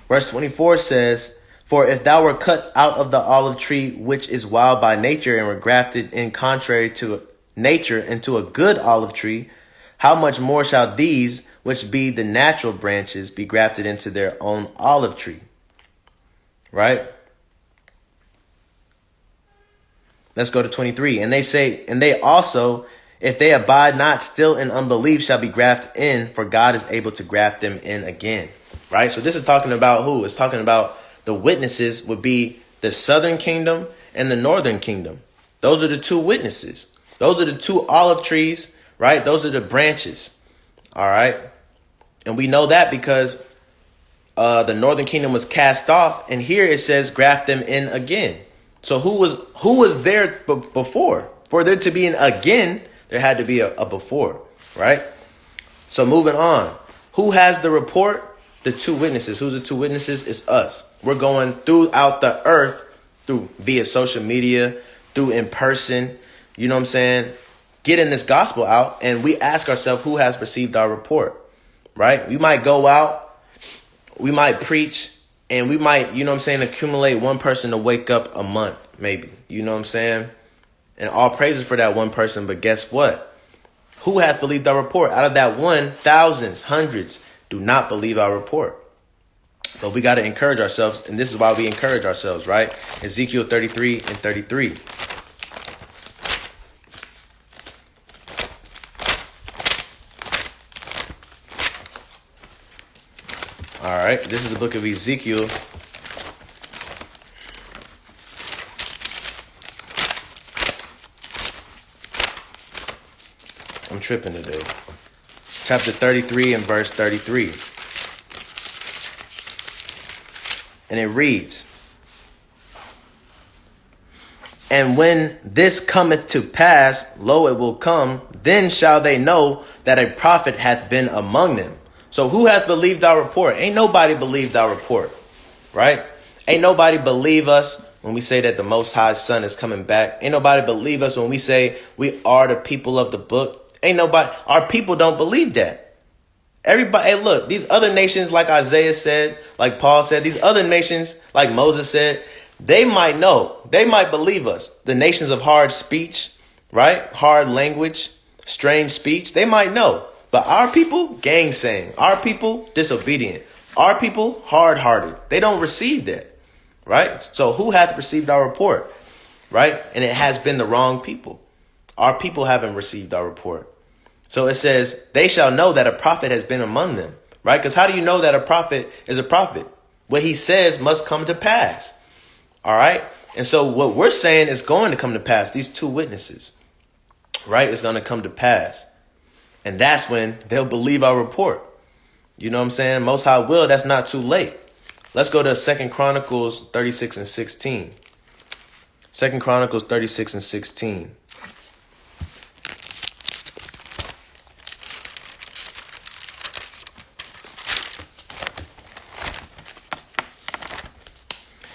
Verse 24 says, for if thou were cut out of the olive tree, which is wild by nature, and were grafted in contrary to nature into a good olive tree, how much more shall these, which be the natural branches, be grafted into their own olive tree? Right? Let's go to 23. And they say, and they also, if they abide not still in unbelief, shall be grafted in, for God is able to graft them in again. Right? So this is talking about who? It's talking about the witnesses would be the southern kingdom and the northern kingdom. Those are the two witnesses. Those are the two olive trees, right? Those are the branches. All right. And we know that because the northern kingdom was cast off. And here it says graft them in again. So who was there before? For there to be an again, there had to be a before, right? So moving on. Who has the report? The two witnesses. Who's the two witnesses? It's us. We're going throughout the earth through via social media, through in person, you know what I'm saying? Getting this gospel out, and we ask ourselves who has received our report, right? We might go out, we might preach, and we might, you know what I'm saying, accumulate one person to wake up a month, maybe, you know what I'm saying? And all praises for that one person, but guess what? Who hath believed our report? Out of that one, thousands, hundreds do not believe our report. But we got to encourage ourselves, and this is why we encourage ourselves, right? Ezekiel 33 and 33. All right, this is the book of Ezekiel. I'm tripping today. Chapter 33 and verse 33. And it reads, and when this cometh to pass, lo, it will come, then shall they know that a prophet hath been among them. So who hath believed our report? Ain't nobody believed our report, right? Ain't nobody believe us when we say that the Most High Son is coming back. Ain't nobody believe us when we say we are the people of the book. Ain't nobody, our people don't believe that. Everybody, hey, look, these other nations, like Isaiah said, like Paul said, these other nations, like Moses said, they might know, they might believe us. The nations of hard speech, right? Hard language, strange speech, they might know. But our people, gainsaying. Our people, disobedient. Our people, hard-hearted. They don't receive that, right? So who hath received our report, right? And it has been the wrong people. Our people haven't received our report. So it says, they shall know that a prophet has been among them, right? Because how do you know that a prophet is a prophet? What he says must come to pass, all right? And so what we're saying is going to come to pass, these two witnesses, right? It's going to come to pass. And that's when they'll believe our report. You know what I'm saying? Most High will, that's not too late. Let's go to 2 Chronicles 36 and 16. 2 Chronicles 36 and 16.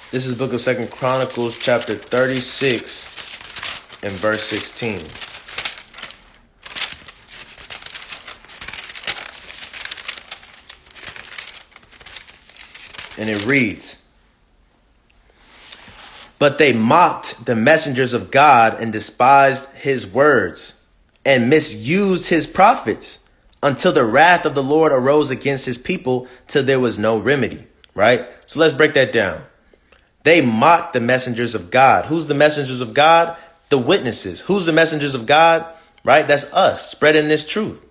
This is the book of 2 Chronicles, chapter 36 and verse 16. And it reads, But they mocked the messengers of God and despised his words and misused his prophets until the wrath of the Lord arose against his people till there was no remedy. Right? So let's break that down. They mocked the messengers of God. Who's the messengers of God? The witnesses. Who's the messengers of God? Right? That's us spreading this truth.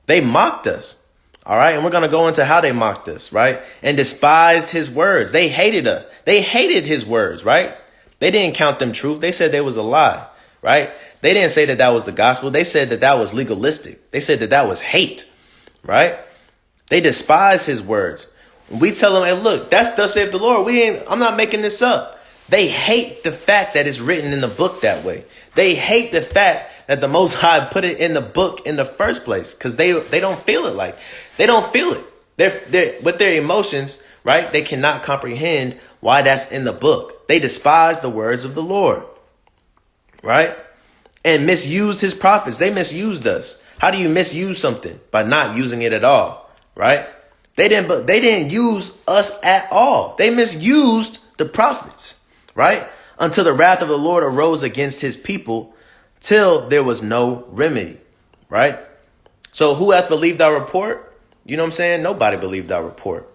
They mocked us. All right. And we're going to go into how they mocked us. Right. And despised his words. They hated us. They hated his words. Right. They didn't count them truth. They said they was a lie. Right. They didn't say that that was the gospel. They said that that was legalistic. They said that that was hate. Right. They despised his words. We tell them, hey, look, that's thus saith the Lord. I'm not making this up. They hate the fact that it's written in the book that way. They hate the fact that the Most High put it in the book in the first place because they don't feel it like they don't feel it. They're with their emotions, right? They cannot comprehend why that's in the book. They despise the words of the Lord, right? And misused his prophets. They misused us. How do you misuse something? By not using it at all, right? They didn't use us at all. They misused the prophets, right? Until the wrath of the Lord arose against his people till there was no remedy, right? So who hath believed our report? You know what I'm saying? Nobody believed our report.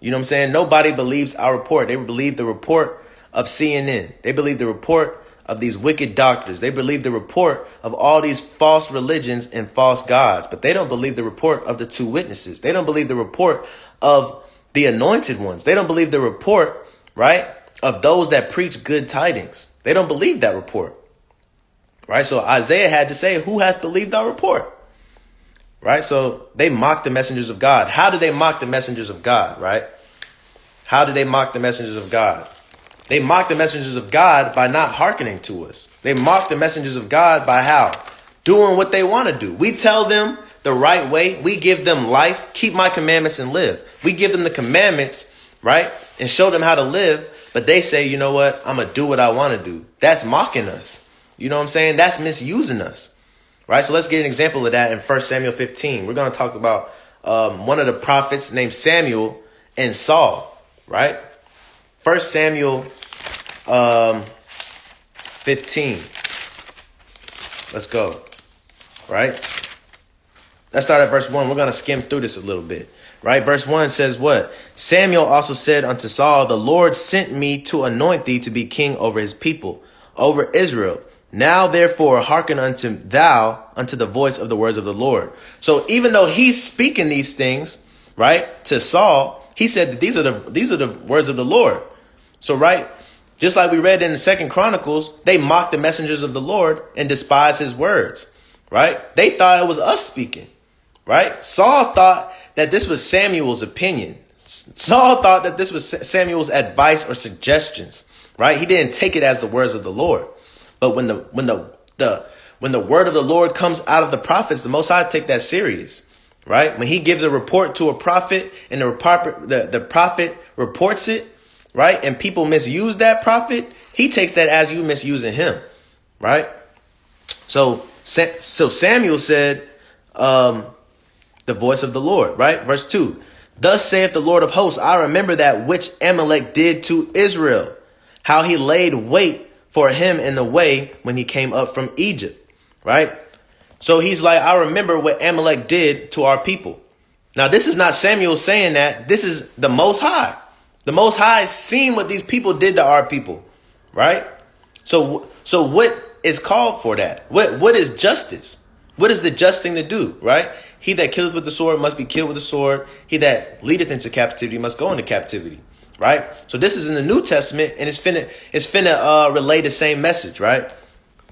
You know what I'm saying? Nobody believes our report. They believe the report of CNN. They believe the report of these wicked doctors. They believe the report of all these false religions and false gods, but they don't believe the report of the two witnesses. They don't believe the report of the anointed ones. They don't believe the report, right, of those that preach good tidings. They don't believe that report, right? So Isaiah had to say, who hath believed our report, right? So they mocked the messengers of God. How did they mock the messengers of God, right? How did they mock the messengers of God? They mock the messengers of God by not hearkening to us. They mock the messengers of God by how? Doing what they want to do. We tell them the right way. We give them life. Keep my commandments and live. We give them the commandments, right? And show them how to live. But they say, you know what? I'm going to do what I want to do. That's mocking us. You know what I'm saying? That's misusing us, right? So let's get an example of that in 1 Samuel 15. We're going to talk about one of the prophets named Samuel and Saul, right? 1 Samuel 15. Let's go. Right? Let's start at verse 1. We're going to skim through this a little bit. Right? Verse 1 says what? Samuel also said unto Saul, the Lord sent me to anoint thee to be king over his people, over Israel. Now therefore hearken unto the voice of the words of the Lord. So even though he's speaking these things, right, to Saul, he said that these are the words of the Lord. So, right, just like we read in the 2 Chronicles, they mocked the messengers of the Lord and despised his words, right? They thought it was us speaking, right? Saul thought that this was Samuel's opinion. Saul thought that this was Samuel's advice or suggestions, right? He didn't take it as the words of the Lord. But when the word of the Lord comes out of the prophets, the Most High take that serious, right? When he gives a report to a prophet and the prophet reports it, right, and people misuse that prophet, he takes that as you misusing him, right? So Samuel said, the voice of the Lord, right? Verse 2, thus saith the Lord of hosts, I remember that which Amalek did to Israel, how he laid wait for him in the way when he came up from Egypt, right? So he's like, I remember what Amalek did to our people. Now, this is not Samuel saying that. This is the Most High. The Most High seen what these people did to our people, right? So what is called for that? What is justice? What is the just thing to do, right? He that killeth with the sword must be killed with the sword. He that leadeth into captivity must go into captivity, right? So this is in the New Testament, and it's finna relay the same message, right?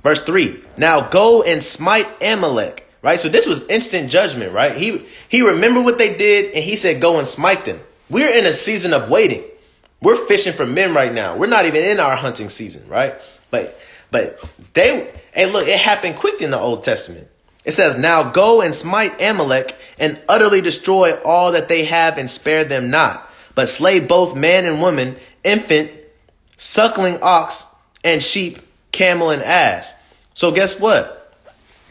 Verse 3, now go and smite Amalek, right? So this was instant judgment, right? He remembered what they did, and he said, go and smite them. We're in a season of waiting. We're fishing for men right now. We're not even in our hunting season, right? But look, it happened quick in the Old Testament. It says, now go and smite Amalek and utterly destroy all that they have and spare them not, but slay both man and woman, infant, suckling ox and sheep, camel and ass. So guess what?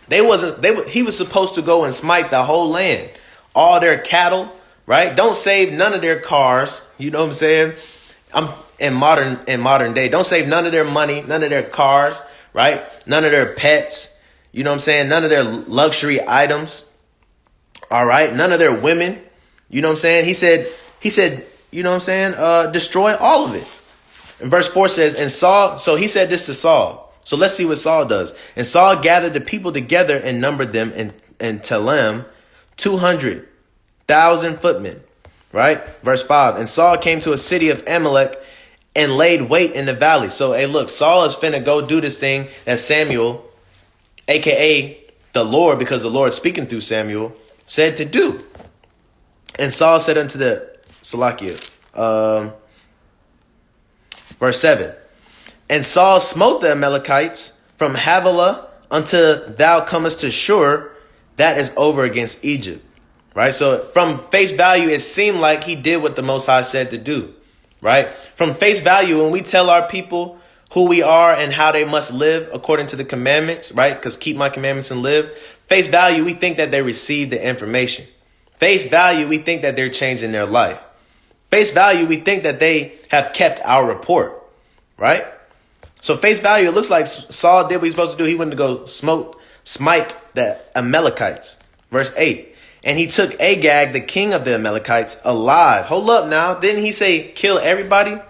He was supposed to go and smite the whole land, all their cattle, right? Don't save none of their cars. You know what I'm saying? in modern day. Don't save none of their money, none of their cars, right? None of their pets. You know what I'm saying? None of their luxury items. All right. None of their women. You know what I'm saying? He said, you know what I'm saying? Destroy all of it. And verse 4 says, and Saul, so he said this to Saul. So let's see what Saul does. And Saul gathered the people together and numbered them in Telem, 200,000 footmen. Right? Verse 5. And Saul came to a city of Amalek and laid wait in the valley. So, hey, look, Saul is finna go do this thing that Samuel, a.k.a. the Lord, because the Lord speaking through Samuel, said to do. And Saul said unto the Salakia, verse 7. And Saul smote the Amalekites from Havilah until thou comest to Shur, that is over against Egypt. Right? So from face value, it seemed like he did what the Most High said to do. Right? From face value, when we tell our people who we are and how they must live according to the commandments, right? Because keep my commandments and live. Face value, we think that they received the information. Face value, we think that they're changing their life. Face value, we think that they have kept our report. Right? So face value, it looks like Saul did what he's supposed to do. He went to go smite the Amalekites. Verse 8. And he took Agag, the king of the Amalekites, alive. Hold up now. Didn't he say kill everybody?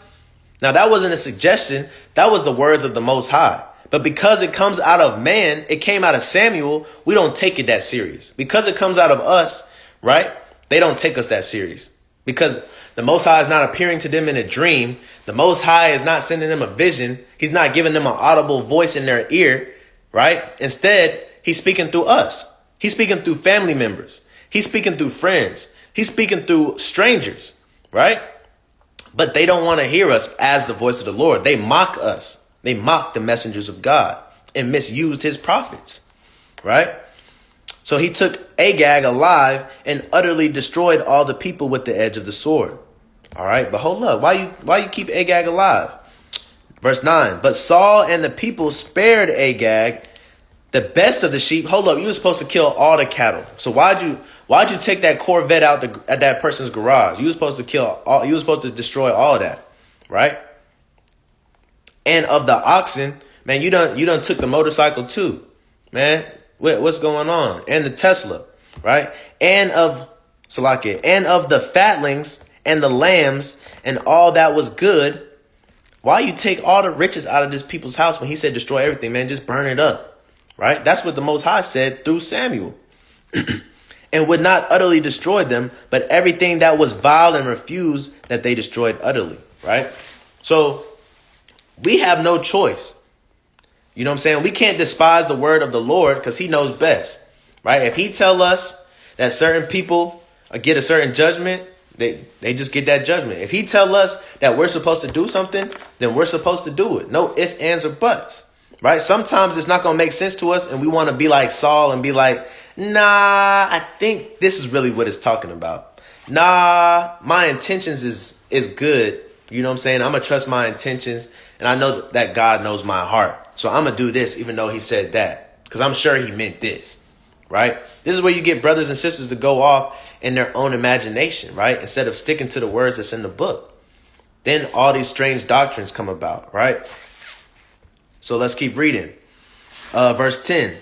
Now, that wasn't a suggestion. That was the words of the Most High. But because it comes out of man, it came out of Samuel, we don't take it that serious. Because it comes out of us, right? They don't take us that serious. Because the Most High is not appearing to them in a dream. The Most High is not sending them a vision. He's not giving them an audible voice in their ear, right? Instead, he's speaking through us. He's speaking through family members. He's speaking through friends. He's speaking through strangers, right? But they don't want to hear us as the voice of the Lord. They mock us. They mock the messengers of God and misused his prophets, right? So he took Agag alive and utterly destroyed all the people with the edge of the sword. All right, but hold up. Why you keep Agag alive? Verse 9. But Saul and the people spared Agag, the best of the sheep. Hold up, you were supposed to kill all the cattle. So why'd you take that Corvette out at that person's garage? You were supposed to kill all. You were supposed to destroy all of that, right? And of the oxen, man, you done took the motorcycle too, man. What's going on? And the Tesla, right? And of Salakia, and of the fatlings and the lambs and all that was good. Why you take all the riches out of this people's house when he said destroy everything, man? Just burn it up, right? That's what the Most High said through Samuel. And would not utterly destroy them, but everything that was vile and refused that they destroyed utterly, right? So we have no choice. You know what I'm saying? We can't despise the word of the Lord because he knows best, right? If he tell us that certain people get a certain judgment, they just get that judgment. If he tell us that we're supposed to do something, then we're supposed to do it. No ifs, ands, or buts, right? Sometimes it's not going to make sense to us and we want to be like Saul and be like, nah, I think this is really what it's talking about. Nah, my intentions is good. You know what I'm saying? I'm going to trust my intentions. And I know that God knows my heart. So I'm going to do this even though he said that. Because I'm sure he meant this. Right? This is where you get brothers and sisters to go off in their own imagination. Right? Instead of sticking to the words that's in the book. Then all these strange doctrines come about. Right? So let's keep reading. Verse 10.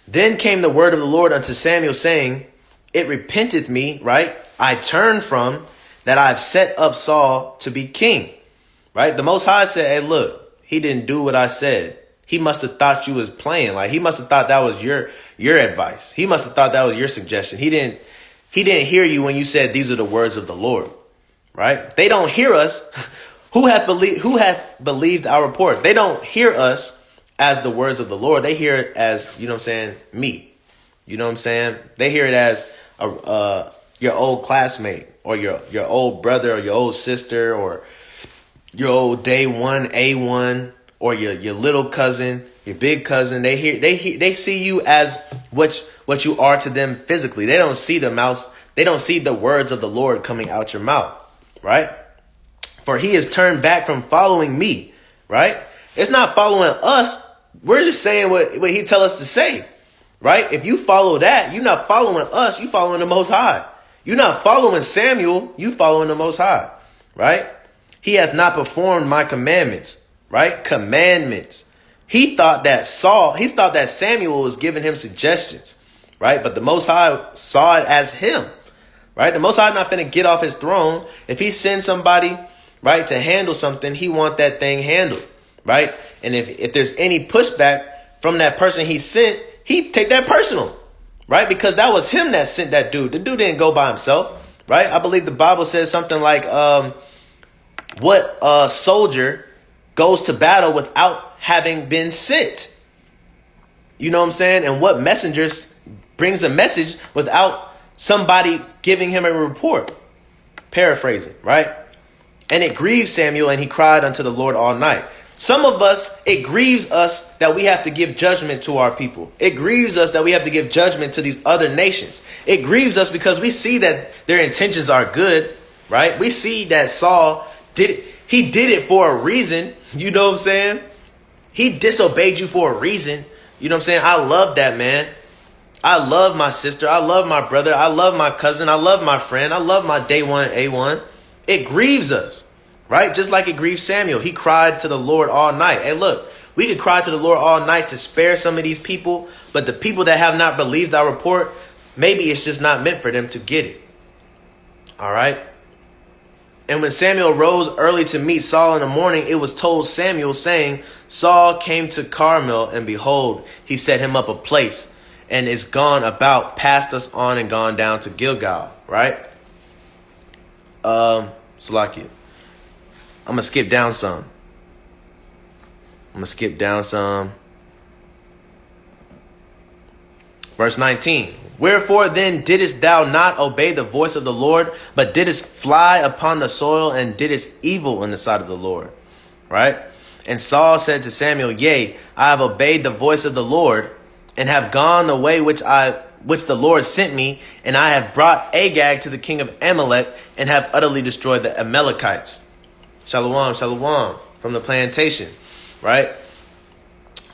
Then came the word of the Lord unto Samuel, saying, it repenteth me, right? I turn from that I've set up Saul to be king, right? The Most High said, hey, look, he didn't do what I said. He must have thought you was playing. Like he must have thought that was your advice. He must have thought that was your suggestion. He didn't hear you when you said these are the words of the Lord, right? They don't hear us. Who hath believed our report? They don't hear us as the words of the Lord. They hear it as, you know what I'm saying, me. You know what I'm saying? They hear it as your old classmate or your old brother or your old sister or your old day one A1 or your little cousin, your big cousin. They see you as what you are to them physically. They don't see the mouse. They don't see the words of the Lord coming out your mouth, right? For he has turned back from following me, right? It's not following us. We're just saying what he tell us to say, right? If you follow that, you're not following us. You following the Most High. You're not following Samuel. You following the Most High, right? He hath not performed my commandments, right? Commandments. He thought that Samuel was giving him suggestions, right? But the Most High saw it as him, right? The Most High not finna get off his throne. If he sends somebody, right, to handle something, he want that thing handled, right? And if there's any pushback from that person he sent, he take that personal, right? Because that was him that sent that dude. The dude didn't go by himself, right? I believe the Bible says something like, what soldier goes to battle without having been sent? You know what I'm saying? And what messengers brings a message without somebody giving him a report? Paraphrasing, right? And it grieved Samuel, and he cried unto the Lord all night. Some of us, it grieves us that we have to give judgment to our people. It grieves us that we have to give judgment to these other nations. It grieves us because we see that their intentions are good, right? We see that Saul did it. He did it for a reason. You know what I'm saying? He disobeyed you for a reason. You know what I'm saying? I love that, man. I love my sister. I love my brother. I love my cousin. I love my friend. I love my day one A1. It grieves us, right? Just like it grieves Samuel. He cried to the Lord all night. Hey, look, we could cry to the Lord all night to spare some of these people, but the people that have not believed our report, maybe it's just not meant for them to get it. All right? And when Samuel rose early to meet Saul in the morning, it was told Samuel, saying, Saul came to Carmel, and behold, he set him up a place, and is gone about, passed us on, and gone down to Gilgal, right? Salakia. I'm going to skip down some. Verse 19. Wherefore then didst thou not obey the voice of the Lord, but didst fly upon the soil, and didst evil in the sight of the Lord? Right? And Saul said to Samuel, Yea, I have obeyed the voice of the Lord, and have gone the way which the Lord sent me, and I have brought Agag to the king of Amalek, and have utterly destroyed the Amalekites. Shalom, shalom, from the plantation, right?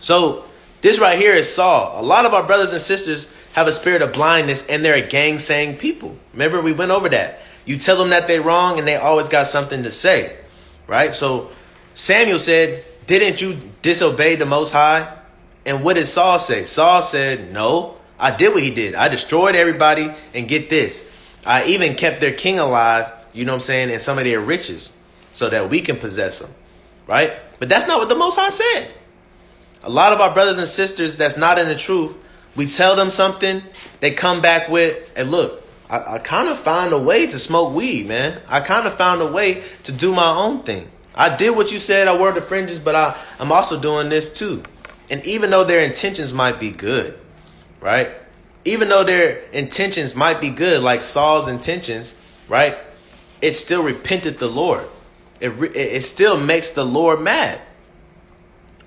So this right here is Saul. A lot of our brothers and sisters have a spirit of blindness, and they're a gang-saying people. Remember, we went over that. You tell them that they're wrong, and they always got something to say, right? So Samuel said, didn't you disobey the Most High? And what did Saul say? Saul said, no, I did what he did. I destroyed everybody, and get this, I even kept their king alive, you know what I'm saying, and some of their riches, so that we can possess them, right? But that's not what the Most High said. A lot of our brothers and sisters that's not in the truth, we tell them something, they come back with, hey, look, I kind of found a way to smoke weed, man. I kind of found a way to do my own thing. I did what you said, I wore the fringes, but I'm also doing this too. And even though their intentions might be good, right? Even though their intentions might be good, like Saul's intentions, right? It still repented the Lord. It still makes the Lord mad,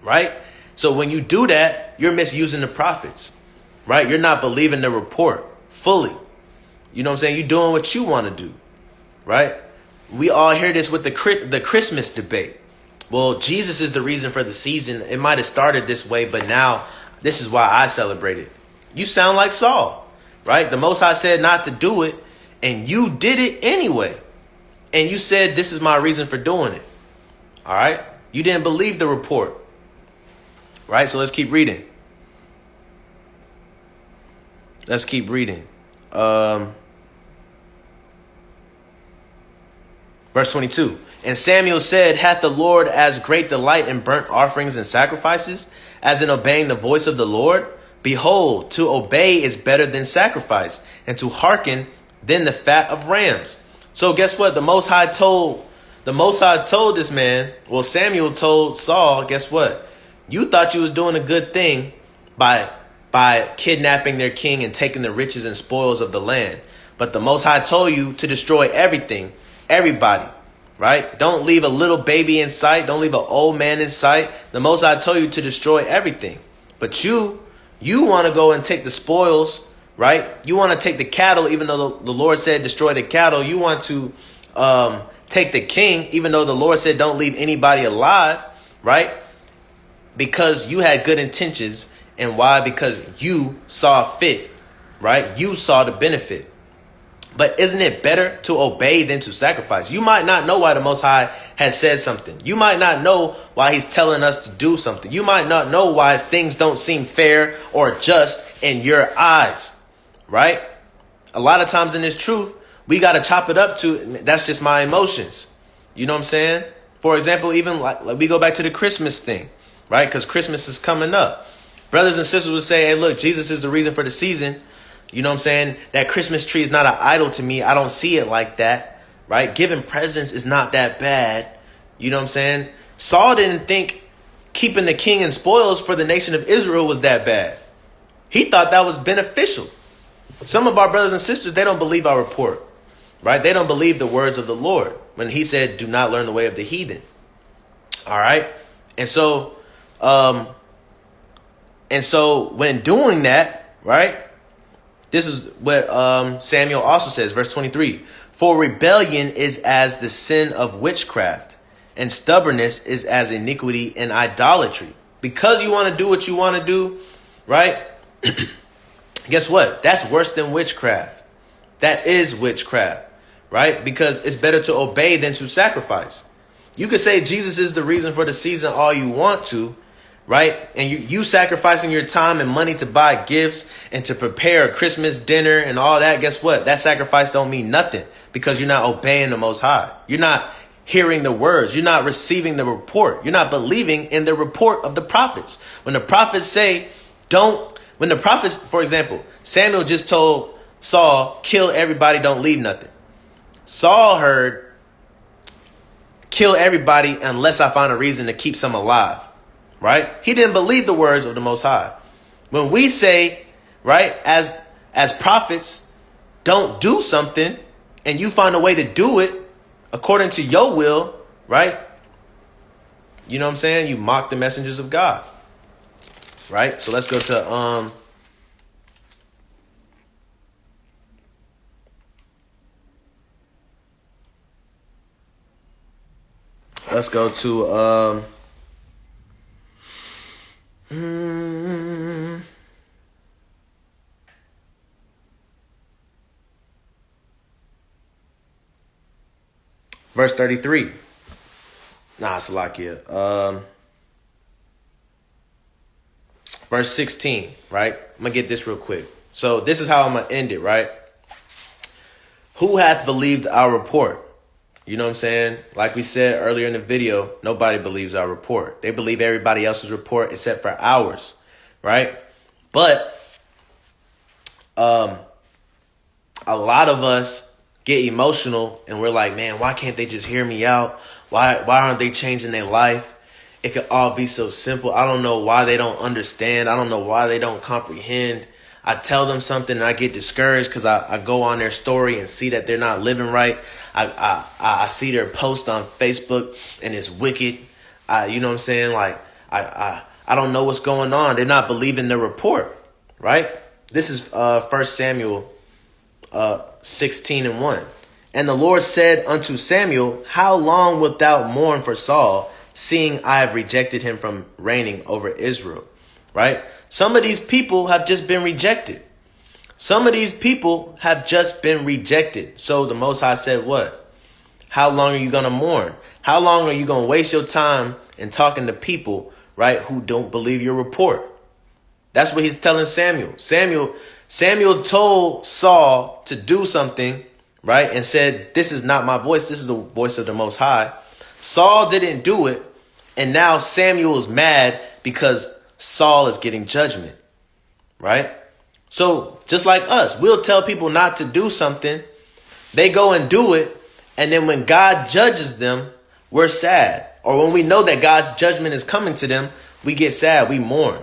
right? So when you do that, you're misusing the prophets, right? You're not believing the report fully. You know what I'm saying? You're doing what you want to do, right? We all hear this with the Christmas debate. Well, Jesus is the reason for the season. It might have started this way, but now this is why I celebrate it. You sound like Saul, right? The Most High said not to do it, and you did it anyway. And you said, this is my reason for doing it. All right? You didn't believe the report. Right? So let's keep reading. Verse 22. And Samuel said, hath the Lord as great delight in burnt offerings and sacrifices, as in obeying the voice of the Lord? Behold, to obey is better than sacrifice, and to hearken than the fat of rams. So guess what? The Most High told this man, well, Samuel told Saul, guess what? You thought you was doing a good thing by kidnapping their king and taking the riches and spoils of the land. But the Most High told you to destroy everything, everybody, right? Don't leave a little baby in sight. Don't leave an old man in sight. The Most High told you to destroy everything. But you want to go and take the spoils, right? You want to take the cattle, even though the Lord said destroy the cattle. You want to take the king, even though the Lord said don't leave anybody alive, right? Because you had good intentions. And why? Because you saw fit, right? You saw the benefit. But isn't it better to obey than to sacrifice? You might not know why the Most High has said something. You might not know why he's telling us to do something. You might not know why things don't seem fair or just in your eyes, right? A lot of times in this truth, we got to chop it up to, that's just my emotions. You know what I'm saying? For example, even like we go back to the Christmas thing, right? Because Christmas is coming up. Brothers and sisters would say, hey, look, Jesus is the reason for the season. You know what I'm saying? That Christmas tree is not an idol to me. I don't see it like that, right? Giving presents is not that bad. You know what I'm saying? Saul didn't think keeping the king and spoils for the nation of Israel was that bad. He thought that was beneficial. Some of our brothers and sisters, they don't believe our report, right? They don't believe the words of the Lord when he said, do not learn the way of the heathen. All right. And so when doing that, right? This is what Samuel also says, verse 23. For rebellion is as the sin of witchcraft, and stubbornness is as iniquity and idolatry. Because you want to do what you want to do, right? Guess what? That's worse than witchcraft. That is witchcraft, right? Because it's better to obey than to sacrifice. You could say Jesus is the reason for the season all you want to, right? And you sacrificing your time and money to buy gifts and to prepare a Christmas dinner and all that. Guess what? That sacrifice don't mean nothing because you're not obeying the Most High. You're not hearing the words. You're not receiving the report. You're not believing in the report of the prophets. When the prophets say, when the prophets, for example, Samuel just told Saul, kill everybody, don't leave nothing. Saul heard, kill everybody unless I find a reason to keep some alive. Right? He didn't believe the words of the Most High. When we say, right, as prophets, don't do something and you find a way to do it according to your will, right? You know what I'm saying? You mock the messengers of God. Right? So let's go to verse 33. Nah, it's a lot here. Verse 16, right? I'm going to get this real quick. So this is how I'm going to end it, right? Who hath believed our report? You know what I'm saying? Like we said earlier in the video, nobody believes our report. They believe everybody else's report except for ours, right? But a lot of us get emotional and we're like, man, why can't they just hear me out? Why aren't they changing their life? It could all be so simple. I don't know why they don't understand. I don't know why they don't comprehend. I tell them something and I get discouraged because I go on their story and see that they're not living right. I see their post on Facebook and it's wicked. You know what I'm saying? Like, I don't know what's going on. They're not believing the report, right? This is 1 Samuel 16:1. And the Lord said unto Samuel, how long wilt thou mourn for Saul, seeing I have rejected him from reigning over Israel? Right? Some of these people have just been rejected. Some of these people have just been rejected. So the Most High said what? How long are you going to mourn? How long are you going to waste your time in talking to people, right, who don't believe your report? That's what he's telling Samuel. Samuel told Saul to do something, right, and said, this is not my voice. This is the voice of the Most High. Saul didn't do it. And now Samuel is mad because Saul is getting judgment, right? So just like us, we'll tell people not to do something. They go and do it. And then when God judges them, we're sad. Or when we know that God's judgment is coming to them, we get sad. We mourn.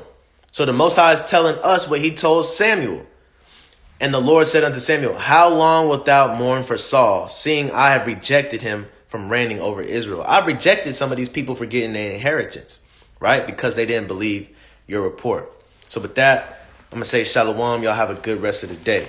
So the Most High is telling us what he told Samuel. And the Lord said unto Samuel, how long wilt thou mourn for Saul, seeing I have rejected him from reigning over Israel? I've rejected some of these people for getting their inheritance, right? Because they didn't believe your report. So with that, I'm going to say shalom. Y'all have a good rest of the day.